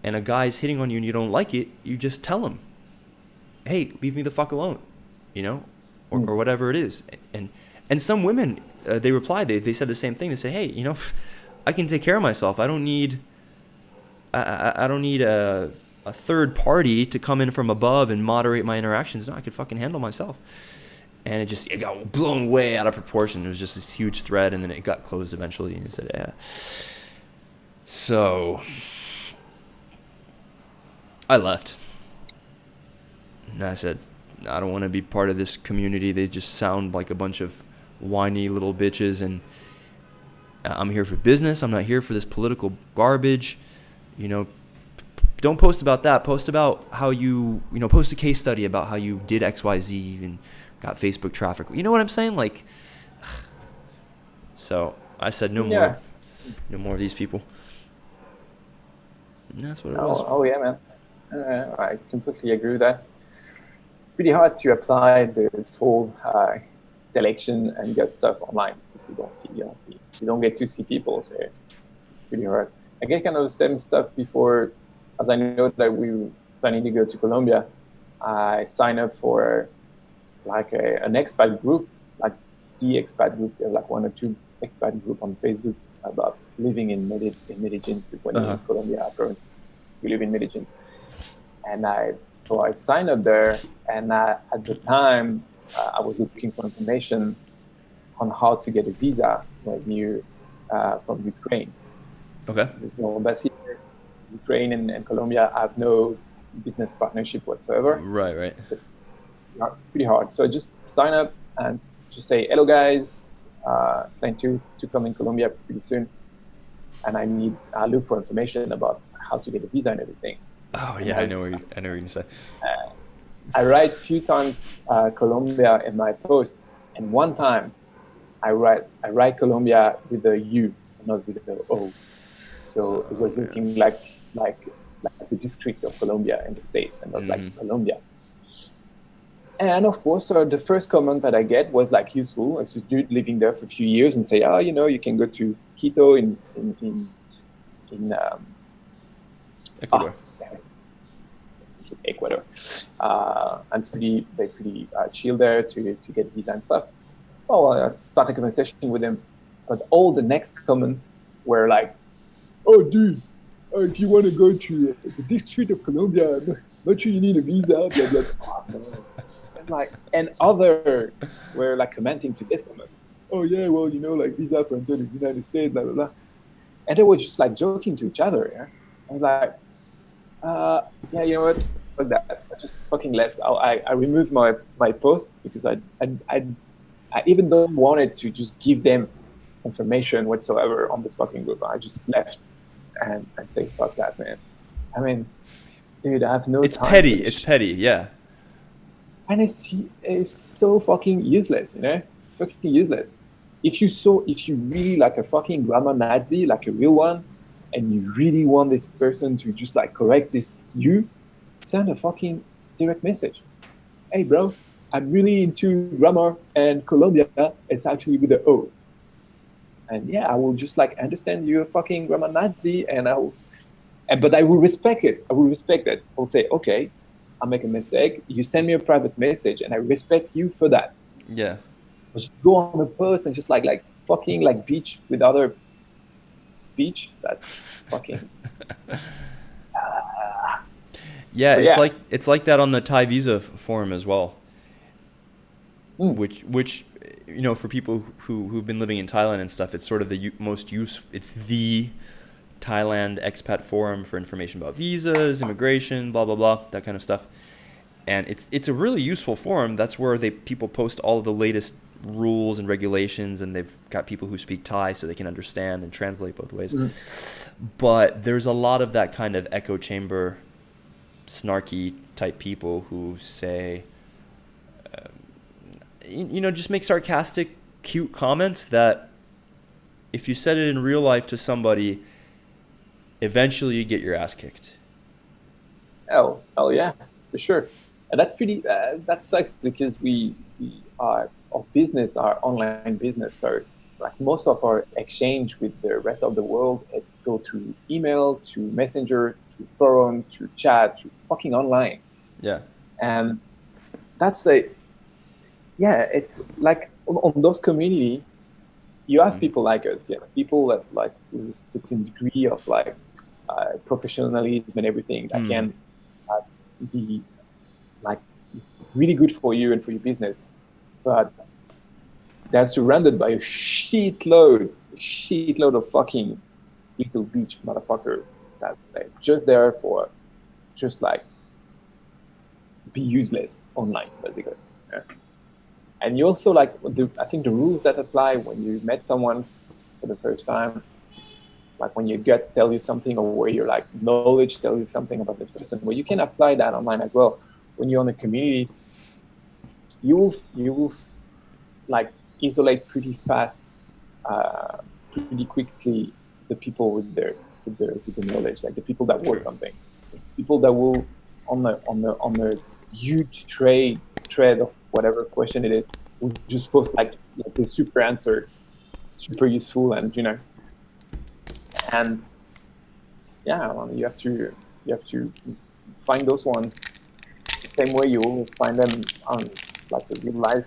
and a guy's hitting on you and you don't like it, you just tell him, "Hey, leave me the fuck alone," or whatever it is. And some women, they replied, they said the same thing. They say, "Hey, I can take care of myself. I don't need a third party to come in from above and moderate my interactions. No, I could fucking handle myself." And it got blown way out of proportion. It was just this huge thread, and then it got closed eventually. And it said, "Yeah." So I left. And I said, I don't want to be part of this community. They just sound like a bunch of whiny little bitches. And I'm here for business. I'm not here for this political garbage. You know, don't post about that. Post about how post a case study about how you did XYZ and got Facebook traffic. You know what I'm saying? Like, so I said no Yeah. more of these people. And that's what it Oh, was. oh yeah, man. I completely agree with that. It's pretty hard to apply this whole selection and get stuff online because you don't get to see people, so it's pretty hard. I get kind of the same stuff before, as I know that we were planning to go to Colombia. I signed up for like an expat group, like the expat group. There's like one or two expat group on Facebook about living in Medellin when you're in Colombia. Apparently, we live in Medellin, and I signed up there. And at the time, I was looking for information on how to get a visa when you're from Ukraine. Okay. There's no embassy here. Ukraine and Colombia have no business partnership whatsoever. Right. So it's pretty hard. So I just sign up and just say, hello guys, plan to come in Colombia pretty soon. And I look for information about how to get a visa and everything. Oh yeah, I know what you're going to say. I write a few times Colombia in my post, and one time I write Colombia with a U, not with the O. So it was looking like the district of Colombia in the States, and not like Colombia. And of course, the first comment that I get was like useful. It's a dude living there for a few years and say, you can go to Quito in Ecuador. Ecuador, and it's pretty chill there to get visa and stuff. I start a conversation with them, but all the next comments were like, "Oh, dude, if you want to go to the district of Colombia, not sure you need a visa." Blah blah. Oh, no. It's like, and other were like commenting to this comment. Oh yeah, well like visa for entering the United States, blah blah blah, and they were just like joking to each other. Yeah, I was like, yeah, you know what? Fuck that. I just fucking left. I removed my post because I even don't wanted to just give them information whatsoever on this fucking group. I just left and say, fuck that, man. I mean, dude, I have no It's time. petty. It's petty, yeah. And it's so fucking useless, fucking useless. If you really like a fucking grammar Nazi, like a real one, and you really want this person to just like correct this send a fucking direct message. Hey bro, I'm really into grammar, and Colombia is actually with the O. And yeah, I will just like understand you're a fucking grammar Nazi, but I will respect it. I will respect it. I'll say, okay, I'll make a mistake. You send me a private message, and I respect you for that. Yeah. But just go on a post and just like fucking like beach with other beach. That's fucking. Yeah, so it's like that on the Thai visa forum as well. Which for people who've been living in Thailand and stuff, it's sort of the most useful. It's the Thailand expat forum for information about visas, immigration, blah blah blah, that kind of stuff. And it's a really useful forum. That's where people post all of the latest rules and regulations, and they've got people who speak Thai so they can understand and translate both ways. But there's a lot of that kind of echo chamber, snarky type people who say, just make sarcastic, cute comments that if you said it in real life to somebody, eventually you get your ass kicked. Oh yeah, for sure. And that's pretty, that sucks because our business, our online business, are like most of our exchange with the rest of the world, it's go through email, through messenger, through forum, through chat, through fucking online. Yeah. And that's it's like on those community, you have people like us, people that like with a certain degree of like professionalism and everything that can be like really good for you and for your business, but they're surrounded by a shitload of fucking little beach motherfucker that they're just there for just like be useless online, basically. Yeah. And you also like I think the rules that apply when you met someone for the first time, like when your gut tells you something, or where your like knowledge tells you something about this person. Well, you can apply that online as well. When you're on a community, you will like isolate pretty fast, pretty quickly, the people with the knowledge, like the people that work something, people that will on the huge thread of whatever question it is, will just post like the super answer, super useful, and and yeah, you have to find those ones the same way you will find them on like the real life.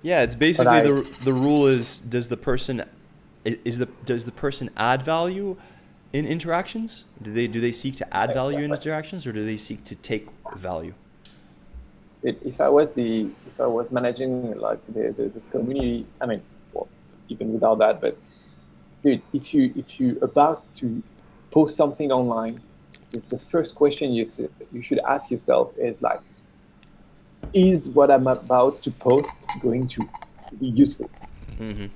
Yeah, it's But basically the rule is, does the person add value in interactions? Do they seek to add value in interactions, or do they seek to take value? if I was managing like this community, I mean, well, even without that, but dude, if you about to post something online, it's the first question you should ask yourself is like, is what I'm about to post going to be useful? Mm-hmm.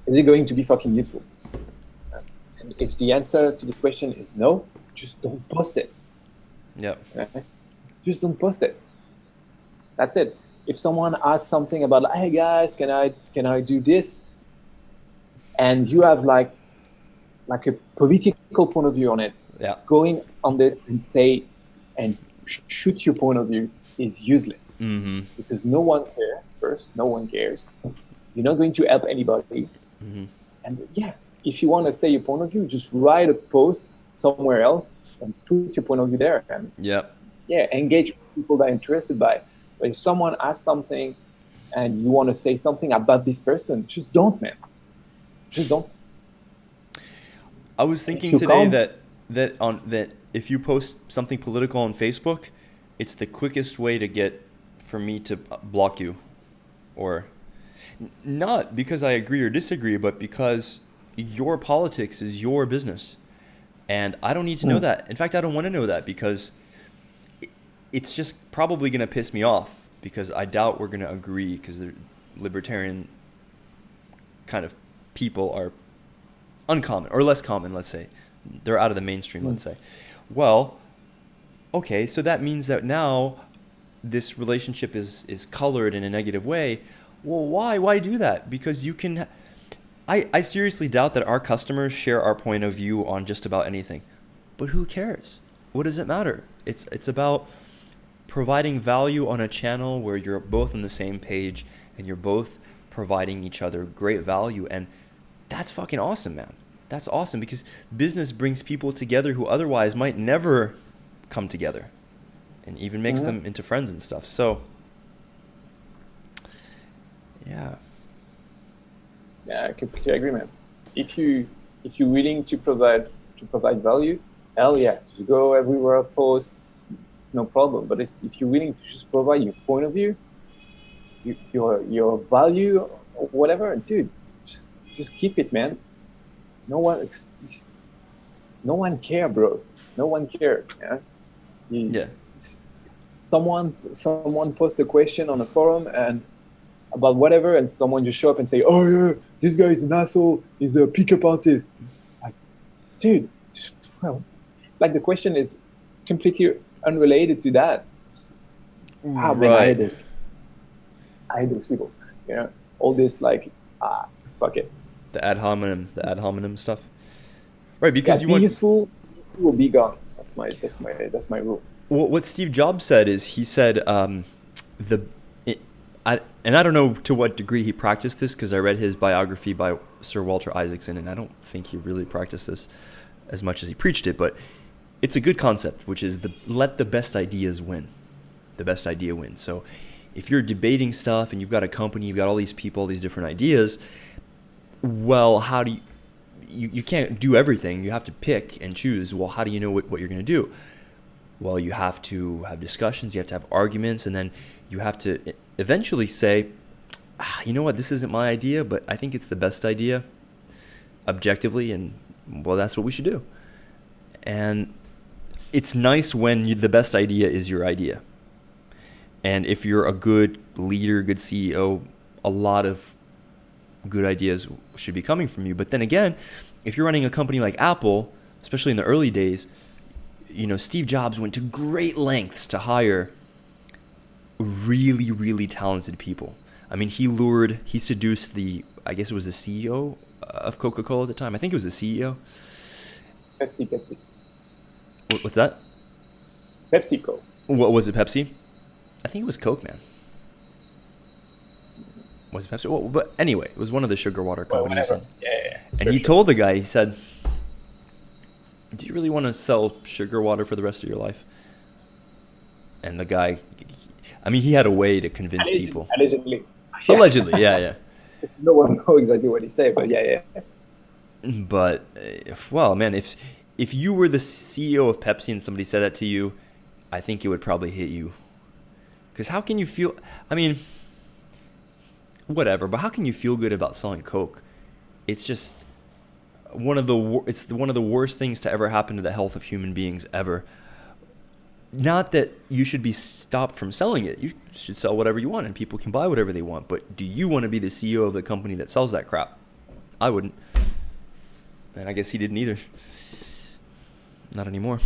Is it going to be fucking useful? And if the answer to this question is no, just don't post it. Yep. Okay? Just don't post it. That's it. If someone asks something about, like, hey guys, can I do this? And you have like a political point of view on it, Yeah. going on this and say and shoot your point of view is useless. Mm-hmm. Because no one cares. First, no one cares. You're not going to help anybody. Mm-hmm. And yeah, if you want to say your point of view, just write a post somewhere else and put your point of view there. And Yep. yeah, engage people that are interested by it. But if someone asks something and you want to say something about this person, just don't, man. Just don't. I was thinking To today come- that if you post something political on Facebook, it's the quickest way to get for me to block you, or not because I agree or disagree, but because your politics is your business, and I don't need to know that. In fact, I don't want to know that, because it's just probably going to piss me off, because I doubt we're going to agree, because the libertarian kind of people are uncommon, or less common, let's say. They're out of the mainstream, let's say. Well, okay, so that means that now this relationship is colored in a negative way. Well, why do that? Because you can... I seriously doubt that our customers share our point of view on just about anything. But who cares? What does it matter? It's about providing value on a channel where you're both on the same page and you're both providing each other great value. And that's fucking awesome, man. That's awesome, because business brings people together who otherwise might never come together, and even makes them into friends and stuff. So, yeah. Yeah, I completely agree, man. If you're willing to provide value, hell yeah, just go everywhere, post, no problem. But if you're willing to just provide your point of view, your value or whatever, dude, just keep it, man. No one care, bro. No one care. Yeah. Someone posts a question on a forum and about whatever, and someone just show up and say, "Oh yeah, this guy is an asshole. He's a pickup artist." Like, dude, well, like the question is completely unrelated to that. Right. Man, I hate those people. All this like, fuck it. The ad hominem stuff. Right, because Yeah, you want useful, you will be gone. That's my rule. Well, what Steve Jobs said is, he said and I don't know to what degree he practiced this, because I read his biography by Sir Walter Isaacson, and I don't think he really practiced this as much as he preached it, but it's a good concept, which is let the best ideas win. The best idea wins. So if you're debating stuff and you've got a company, you've got all these people, these different ideas, well, how do you can't do everything. You have to pick and choose. Well, how do you know what you're going to do? Well, you have to have discussions, you have to have arguments, and then you have to eventually say, you know what, this isn't my idea, but I think it's the best idea objectively, and well, that's what we should do. And it's nice when the best idea is your idea. And if you're a good leader, good CEO, a lot of good ideas should be coming from you. But then again, if you're running a company like Apple, especially in the early days, Steve Jobs went to great lengths to hire really, really talented people. I mean, he seduced I guess it was the CEO of Coca-Cola at the time. I think it was the CEO. Pepsi. What's that? PepsiCo. What was it, Pepsi? I think it was Coke, man. Was it Pepsi? Well, but anyway, it was one of the sugar water companies. Well, yeah. And he told the guy, he said, do you really want to sell sugar water for the rest of your life? And the guy, he had a way to convince people. Allegedly. Allegedly, yeah. No one knows exactly what he said, but yeah. But, well, man, if you were the CEO of Pepsi and somebody said that to you, I think it would probably hit you. Because how can you feel, whatever, but how can you feel good about selling Coke? It's just one of the worst things to ever happen to the health of human beings ever. Not that you should be stopped from selling it. You should sell whatever you want and people can buy whatever they want. But do you want to be the CEO of the company that sells that crap? I wouldn't. And I guess he didn't either. Not anymore.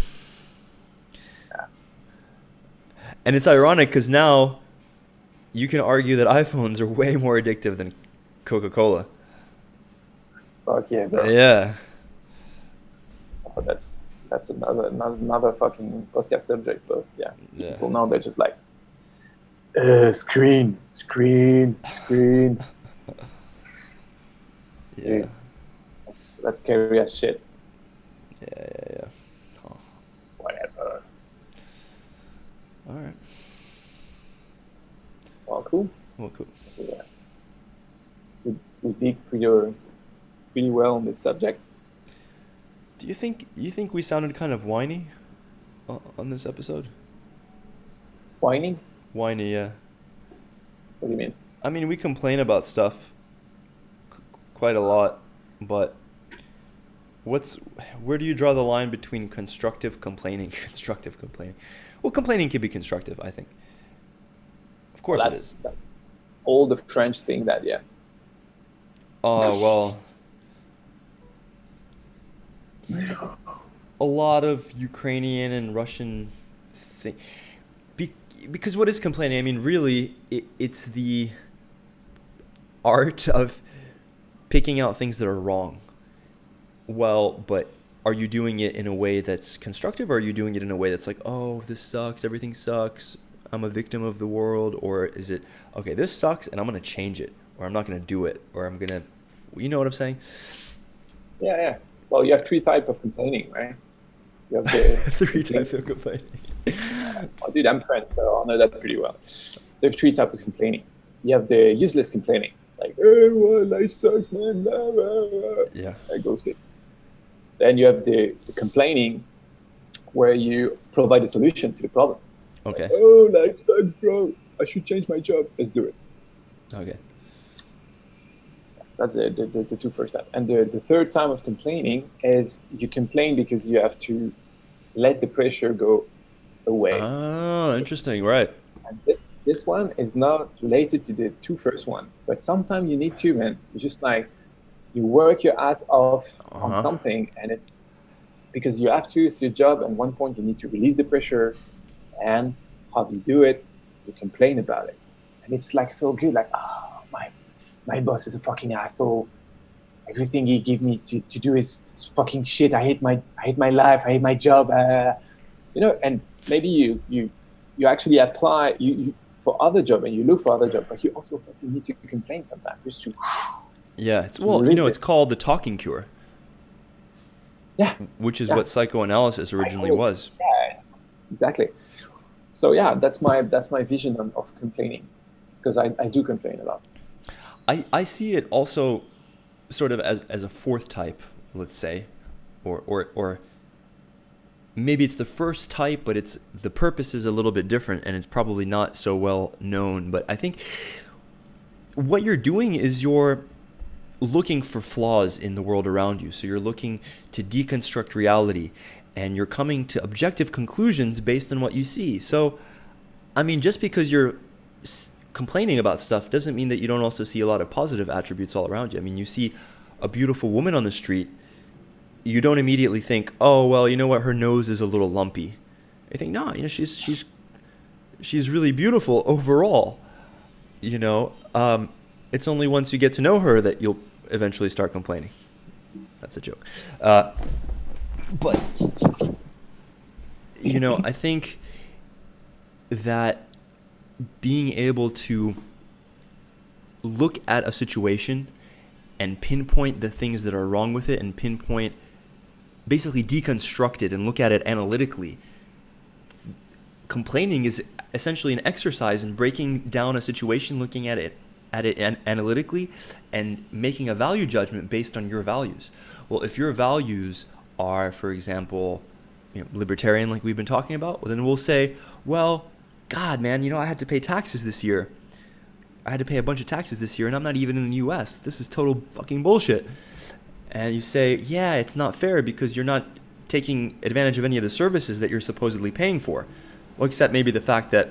Yeah. And it's ironic because now you can argue that iPhones are way more addictive than Coca-Cola. Fuck yeah, bro. Yeah. Oh, that's another fucking podcast subject, but yeah. People now they're just like, screen. Yeah. Dude, that's scary as shit. Yeah. Oh. Whatever. All right. Well, cool. Yeah. We dig pretty well on this subject. Do you think we sounded kind of whiny on this episode? Whining? Whiny, yeah. What do you mean? I mean, we complain about stuff quite a lot, but where do you draw the line between constructive complaining? Well, complaining can be constructive, I think. Of course it is. That's all the French thing that, yeah. Oh, well. A lot of Ukrainian and Russian thing. Because what is complaining? I mean, really, it's the art of picking out things that are wrong. Well, but are you doing it in a way that's constructive, or are you doing it in a way that's like, oh, this sucks, everything sucks, I'm a victim of the world? Or is it, okay, this sucks and I'm going to change it, or I'm not going to do it, or I'm going to, you know what I'm saying? Yeah. Well, you have 3 types of complaining, right? You have the 3 types of complaining. Oh, dude, I'm French, so I know that pretty well. There's 3 types of complaining. You have the useless complaining, like, well, life sucks, man, blah, blah, blah. Yeah. That goes good. Then you have the complaining where you provide a solution to the problem. Okay. Like, oh, life sucks, bro. I should change my job. Let's do it. Okay. That's the 2 first time. And the 3rd time of complaining is you complain because you have to let the pressure go away. Oh, interesting. Right. And this one is not related to the 2 first one, but sometimes you need to, man. You just like, you work your ass off on something, and because you have to, it's your job. At one point, you need to release the pressure, and how do you do it? You complain about it, and it's like feel good, like, oh, my boss is a fucking asshole. Everything he give me to do is fucking shit. I hate my life. I hate my job. And maybe you actually apply you for other job, and you look for other job, but you also fucking need to complain sometimes just to. Yeah, it's called the talking cure. Yeah. Which is what psychoanalysis originally was. Yeah, exactly. So yeah, that's my vision of complaining, because I do complain a lot. I see it also sort of as a 4th type, let's say, or maybe it's the first type, but the purpose is a little bit different, and it's probably not so well known. But I think what you're doing is you're looking for flaws in the world around you. So you're looking to deconstruct reality, and you're coming to objective conclusions based on what you see. So, I mean, just because you're complaining about stuff doesn't mean that you don't also see a lot of positive attributes all around you. I mean, you see a beautiful woman on the street, you don't immediately think, oh, well, you know what, her nose is a little lumpy. You think, no, you know, she's really beautiful overall. You know, it's only once you get to know her that you'll eventually start complaining. That's a joke. But, you know, I think that being able to look at a situation and pinpoint the things that are wrong with it and basically deconstruct it and look at it analytically. Complaining is essentially an exercise in breaking down a situation, looking at it analytically, and making a value judgment based on your values. Well, if your values are, for example, you know, libertarian, like we've been talking about, well, then we'll say, well, God, man, you know, I had to pay taxes this year. I had to pay a bunch of taxes this year, and I'm not even in the U.S. This is total fucking bullshit. And you say, yeah, it's not fair because you're not taking advantage of any of the services that you're supposedly paying for. Well, except maybe the fact that,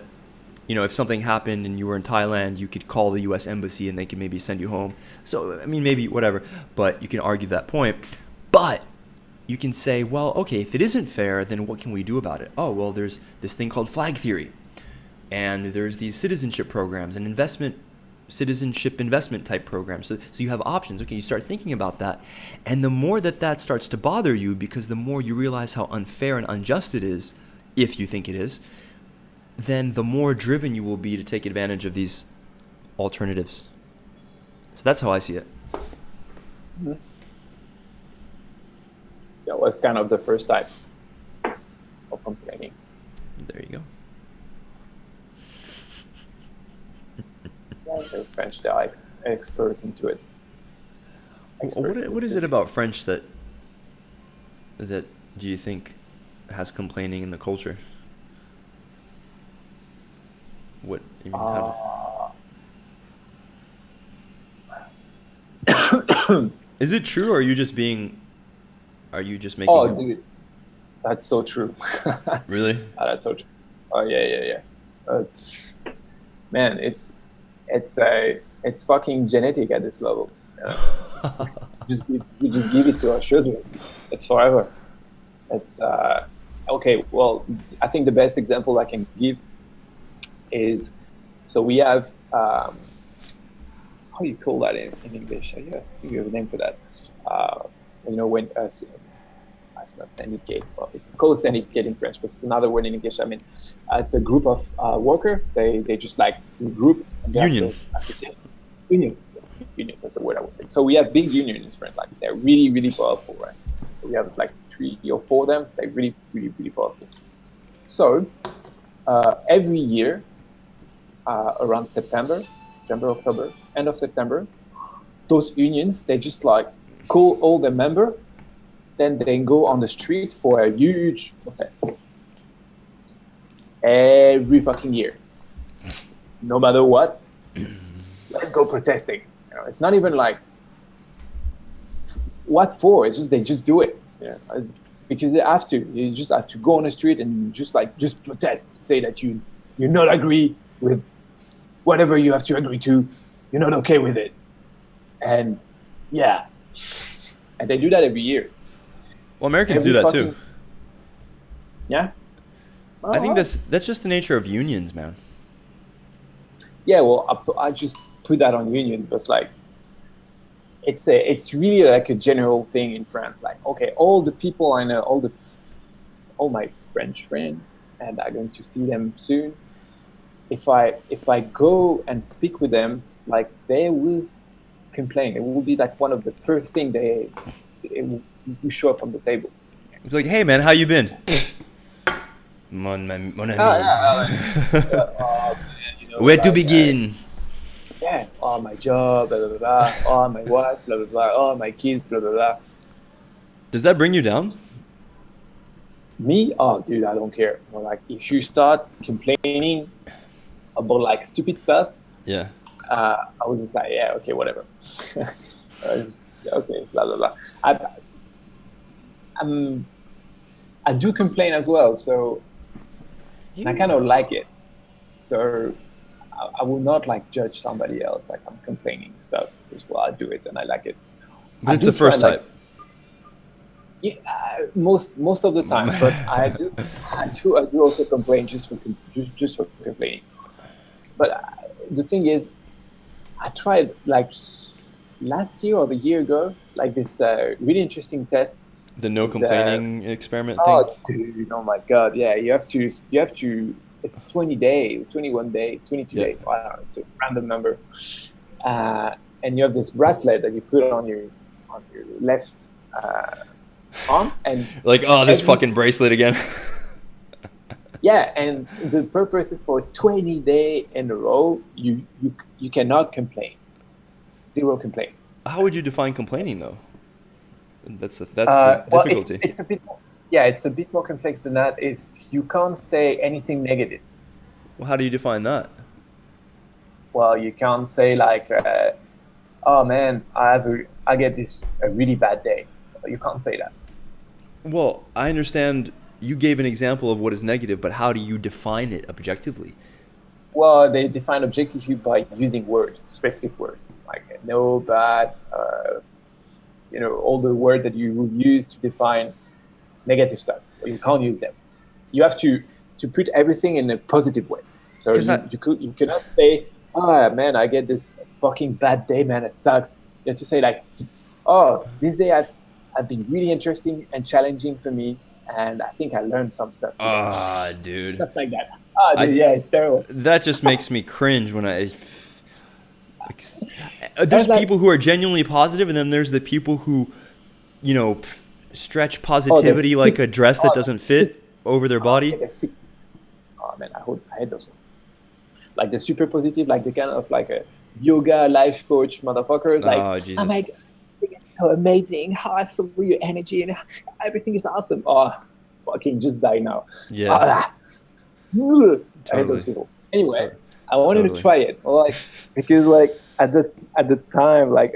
you know, if something happened and you were in Thailand, you could call the U.S. Embassy and they could maybe send you home. So, I mean, maybe whatever, but you can argue that point. But you can say, well, okay, if it isn't fair, then what can we do about it? Oh, well, there's this thing called flag theory. And there's these citizenship programs and citizenship investment type programs. So you have options. Okay, you start thinking about that. And the more that starts to bother you, because the more you realize how unfair and unjust it is, if you think it is, then the more driven you will be to take advantage of these alternatives. So that's how I see it. Mm-hmm. That was kind of the first type of complaining. There you go. The French, they are expert into it. What is it about French that do you think has complaining in the culture? What? I mean, is it true, or are you just making? Oh, dude, that's so true. Really? That's so true. Oh yeah. Man, it's fucking genetic at this level. You just give it to our children. It's forever. It's okay. Well, I think the best example I can give is, so we have how do you call that in English? Yeah, you have a name for that. You know, when it's not syndicate, well, it's called syndicate in French, but it's another word in English. I mean, it's a group of workers. They just like group. Union. Union. That's the word I was saying. So we have big unions in France. Like, they're really, really powerful, right? So we have like 3 or 4 of them. They're really, really, really powerful. So every year, around September, October, end of September, those unions, they just like call all the members, then they go on the street for a huge protest. Every fucking year. No matter what, let's go protesting. You know, it's not even like, what for? It's just, they just do it. You know, because they have to. You just have to go on the street and just protest. Say that you not agree with whatever you have to agree to. You're not okay with it. And yeah. And they do that every year. Well, Americans do that too. Yeah? I think that's just the nature of unions, man. Yeah, well, I just put that on union, but like, it's really like a general thing in France. Like, okay, all the people I know, all my French friends, and I'm going to see them soon. If I go and speak with them, like, they will complain. It will be like one of the first thing they will show up on the table. It's like, hey man, how you been? Mon ami. Where to begin? Yeah. Oh, my job, blah, blah, blah. Oh, my wife, blah, blah, blah. Oh, my kids, blah, blah, blah. Does that bring you down? Me? Oh, dude, I don't care. Well, like, if you start complaining about like stupid stuff, yeah, I was just like, yeah, okay, whatever. Okay, blah, blah, blah. I do complain as well, so I kind of like it. So I will not like judge somebody else like I'm complaining stuff because well I do it and I like it. But I it's do the try first like type. yeah, most of the time, but I do also complain just for complaining. But the thing is, I tried like last year or the year ago, like this really interesting test. The no Is complaining experiment thing. oh dude, oh my god, yeah, you have to. It's 20 days, 21 day, 22 Yeah. days. I don't know, it's a random number, and you have this bracelet that you put on your left arm, and Like, oh, this every fucking bracelet again. yeah, and the purpose is for 20 day in a row, you cannot complain, zero complaint. How would you define complaining though? That's the Well, difficulty. it's a bit more, yeah, it's a bit more complex than that. Is you can't say anything negative. Well, how do you define that? Well, you can't say like, oh man, I get this a really bad day. You can't say that. Well, I understand you gave an example of what is negative, but how do you define it objectively? Well, they define objectively by using word, specific word, like no, bad, all the word that you would use to define negative stuff. Well, you can't use them. You have to put everything in a positive way. So Because I, you cannot say, oh man, I get this fucking bad day, man, it sucks. You have to say like, oh, this day I've been really interesting and challenging for me, and I think I learned some stuff today. dude, Stuff like that. Oh, I dude, yeah, it's terrible. that just makes me cringe when like, there's That's like, people who are genuinely positive, and then there's the people who, stretch oh, positivity like a dress that oh, doesn't fit over their body. like a sick. Oh man, I hate those ones. Like the super positive, like the kind of like a yoga life coach motherfuckers. Like, Oh oh Jesus. my god, it's so amazing how I feel your energy and everything is awesome. Oh, fucking just die now. Yeah, Ah, ugh. I hate totally, those people. Anyway, to- I wanted to totally. try it, like because like at the time, like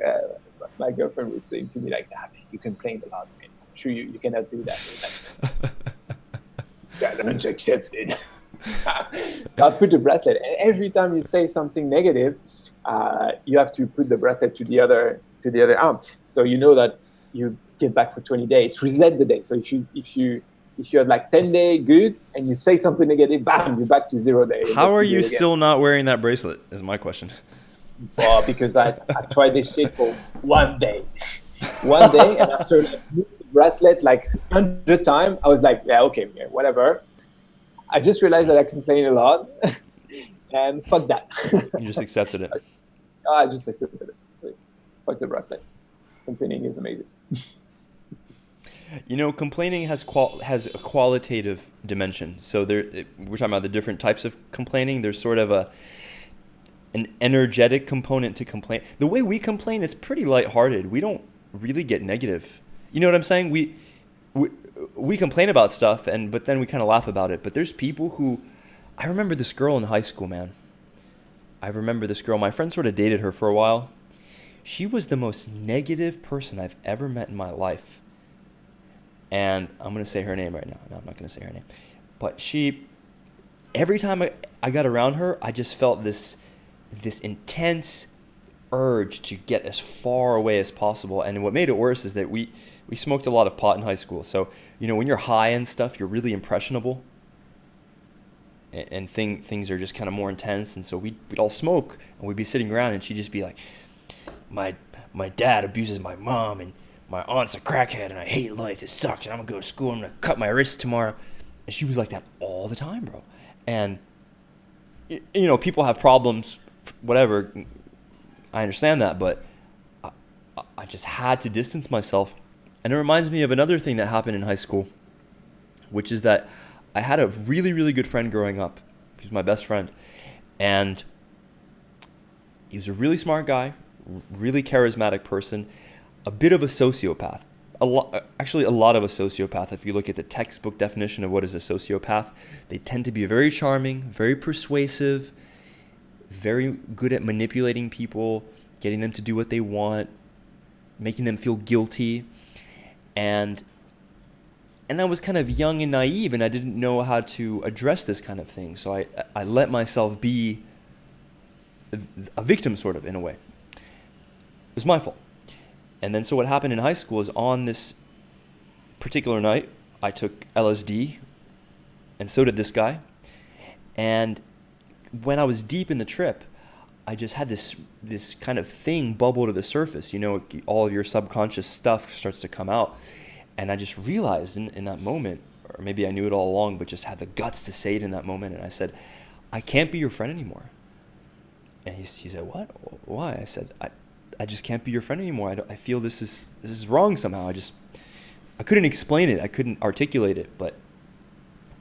my girlfriend was saying to me like, ah, man, you complain a lot, man. I'm sure you cannot do that. Like, challenge accepted. I put the bracelet, and every time you say something negative, you have to put the bracelet to the other arm. So you know that you get back for 20 days. It's reset the day. So if you have like 10 day good and you say something negative, bam, you're back to 0 day. You How have are to do you it again. still not wearing that bracelet? Is my question. Well, because I tried this shit for 1 day. 1 day, and after like moving the bracelet like 100 times, I was like, yeah, okay, yeah, whatever. I just realized that I complain a lot, and fuck that. You just accepted it. I just accepted it. Fuck the bracelet. Complaining is amazing. Complaining has a qualitative dimension. So we're talking about the different types of complaining. There's sort of an energetic component to complain. The way we complain, it's pretty lighthearted. We don't really get negative. You know what I'm saying? We complain about stuff, but then we kind of laugh about it. But there's people who, I remember this girl in high school, man. I remember this girl. My friend sort of dated her for a while. She was the most negative person I've ever met in my life. And I'm going to say her name right now. No, I'm not going to say her name. But every time I got around her, I just felt this intense urge to get as far away as possible. And what made it worse is that we smoked a lot of pot in high school. So, when you're high and stuff, you're really impressionable. And things are just kind of more intense. And so we'd all smoke, and we'd be sitting around, and she'd just be like, my dad abuses my mom, and my aunt's a crackhead, and I hate life. It sucks, and I'm going to go to school. I'm going to cut my wrist tomorrow. And she was like that all the time, bro. And, people have problems, whatever. I understand that, but I just had to distance myself. And it reminds me of another thing that happened in high school, which is that I had a really, really good friend growing up. He was my best friend. And he was a really smart guy, really charismatic person, a bit of a sociopath. A lot of a sociopath. If you look at the textbook definition of what is a sociopath, they tend to be very charming, very persuasive, very good at manipulating people, getting them to do what they want, making them feel guilty. And I was kind of young and naive, and I didn't know how to address this kind of thing. So I let myself be a victim sort of in a way. It was my fault. And then so what happened in high school is on this particular night, I took LSD, and so did this guy. And when I was deep in the trip, I just had this kind of thing bubble to the surface. You know, all of your subconscious stuff starts to come out. And I just realized in that moment, or maybe I knew it all along, but just had the guts to say it in that moment. And I said, I can't be your friend anymore. And he said, what? Why? I said, I just can't be your friend anymore. I feel this is wrong somehow. I couldn't explain it. I couldn't articulate it. But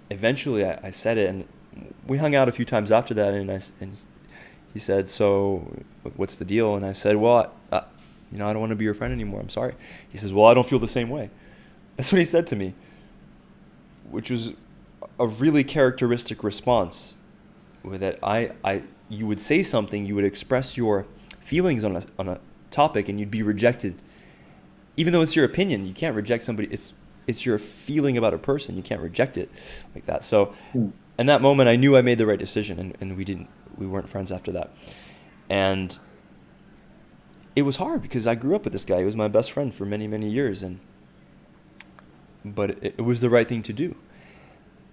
eventually I said it, and we hung out a few times after that. And he said, so what's the deal? And I said, well, I don't want to be your friend anymore. I'm sorry. He says, well, I don't feel the same way. That's what he said to me, which was a really characteristic response. With that, you would say something, you would express your feelings on a topic, and you'd be rejected. Even though it's your opinion, you can't reject somebody. It's your feeling about a person. You can't reject it like that. So, in that moment, I knew I made the right decision, and we weren't friends after that. And it was hard because I grew up with this guy. He was my best friend for many, many years, but it was the right thing to do.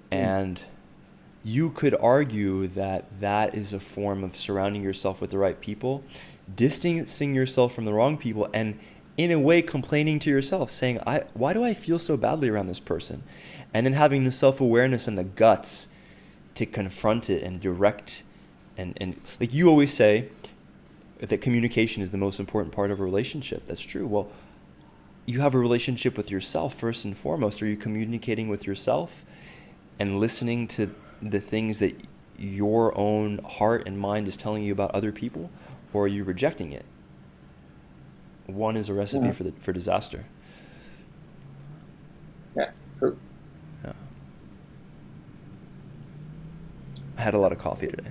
And you could argue that is a form of surrounding yourself with the right people, distancing yourself from the wrong people, and in a way complaining to yourself, saying, why do I feel so badly around this person? And then having the self-awareness and the guts to confront it and direct. And like you always say that communication is the most important part of a relationship. That's true. Well, you have a relationship with yourself first and foremost. Are you communicating with yourself and listening to the things that your own heart and mind is telling you about other people, or are you rejecting it? One is a recipe for disaster. Yeah, true. Yeah. I had a lot of coffee today.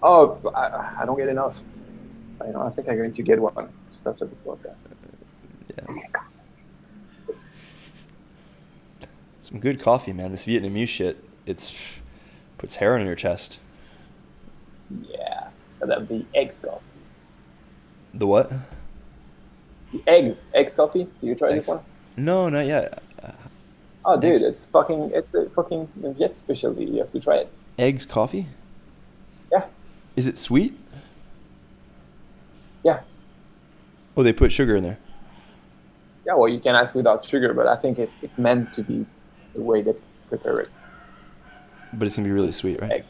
Oh, I don't get enough. I think I'm going to get one just after this podcast. Yeah. Some good coffee, man. This Vietnamese shit, puts hair on your chest. Yeah, that'd be eggs coffee. The what? The eggs coffee. Did you try this one? No, not yet. Oh, dude, it's a fucking Viet specialty. You have to try it. Eggs coffee? Yeah. Is it sweet? Yeah. Oh, they put sugar in there. Yeah, well, you can ask without sugar, but I think it's meant to be the way they prepare it. But it's going to be really sweet, right? Egg.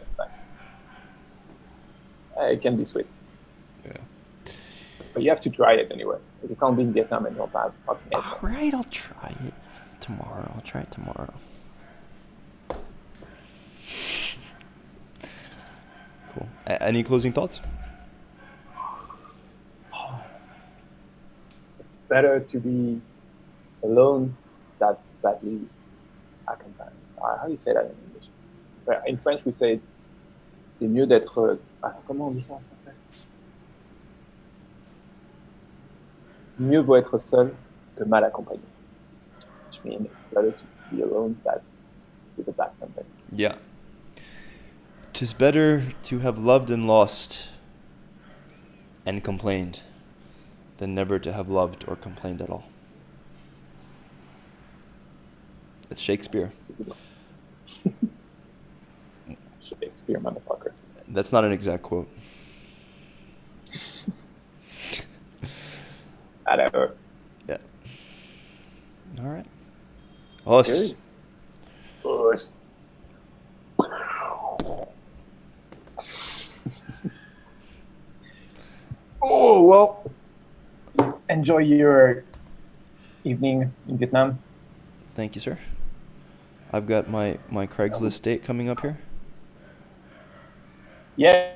It can be sweet. Yeah. But you have to try it anyway. If you can't be in Vietnam and don't have fucking egg. All right, I'll try it tomorrow. I'll try it tomorrow. Cool. Any closing thoughts? It's better to be alone than badly accompanied. How do you say that in English? In French, we say c'est mieux d'être. Comment on dit ça en français? Mieux vaut être seul que mal accompagné. Which means it's better to be alone than with a bad company. Yeah. 'Tis better to have loved and lost and complained than never to have loved or complained at all. It's Shakespeare. Shakespeare, motherfucker. That's not an exact quote. Whatever. Yeah. All right. Us. Us. Oh, well, enjoy your evening in Vietnam. Thank you, sir. I've got my Craigslist date coming up here. Yeah.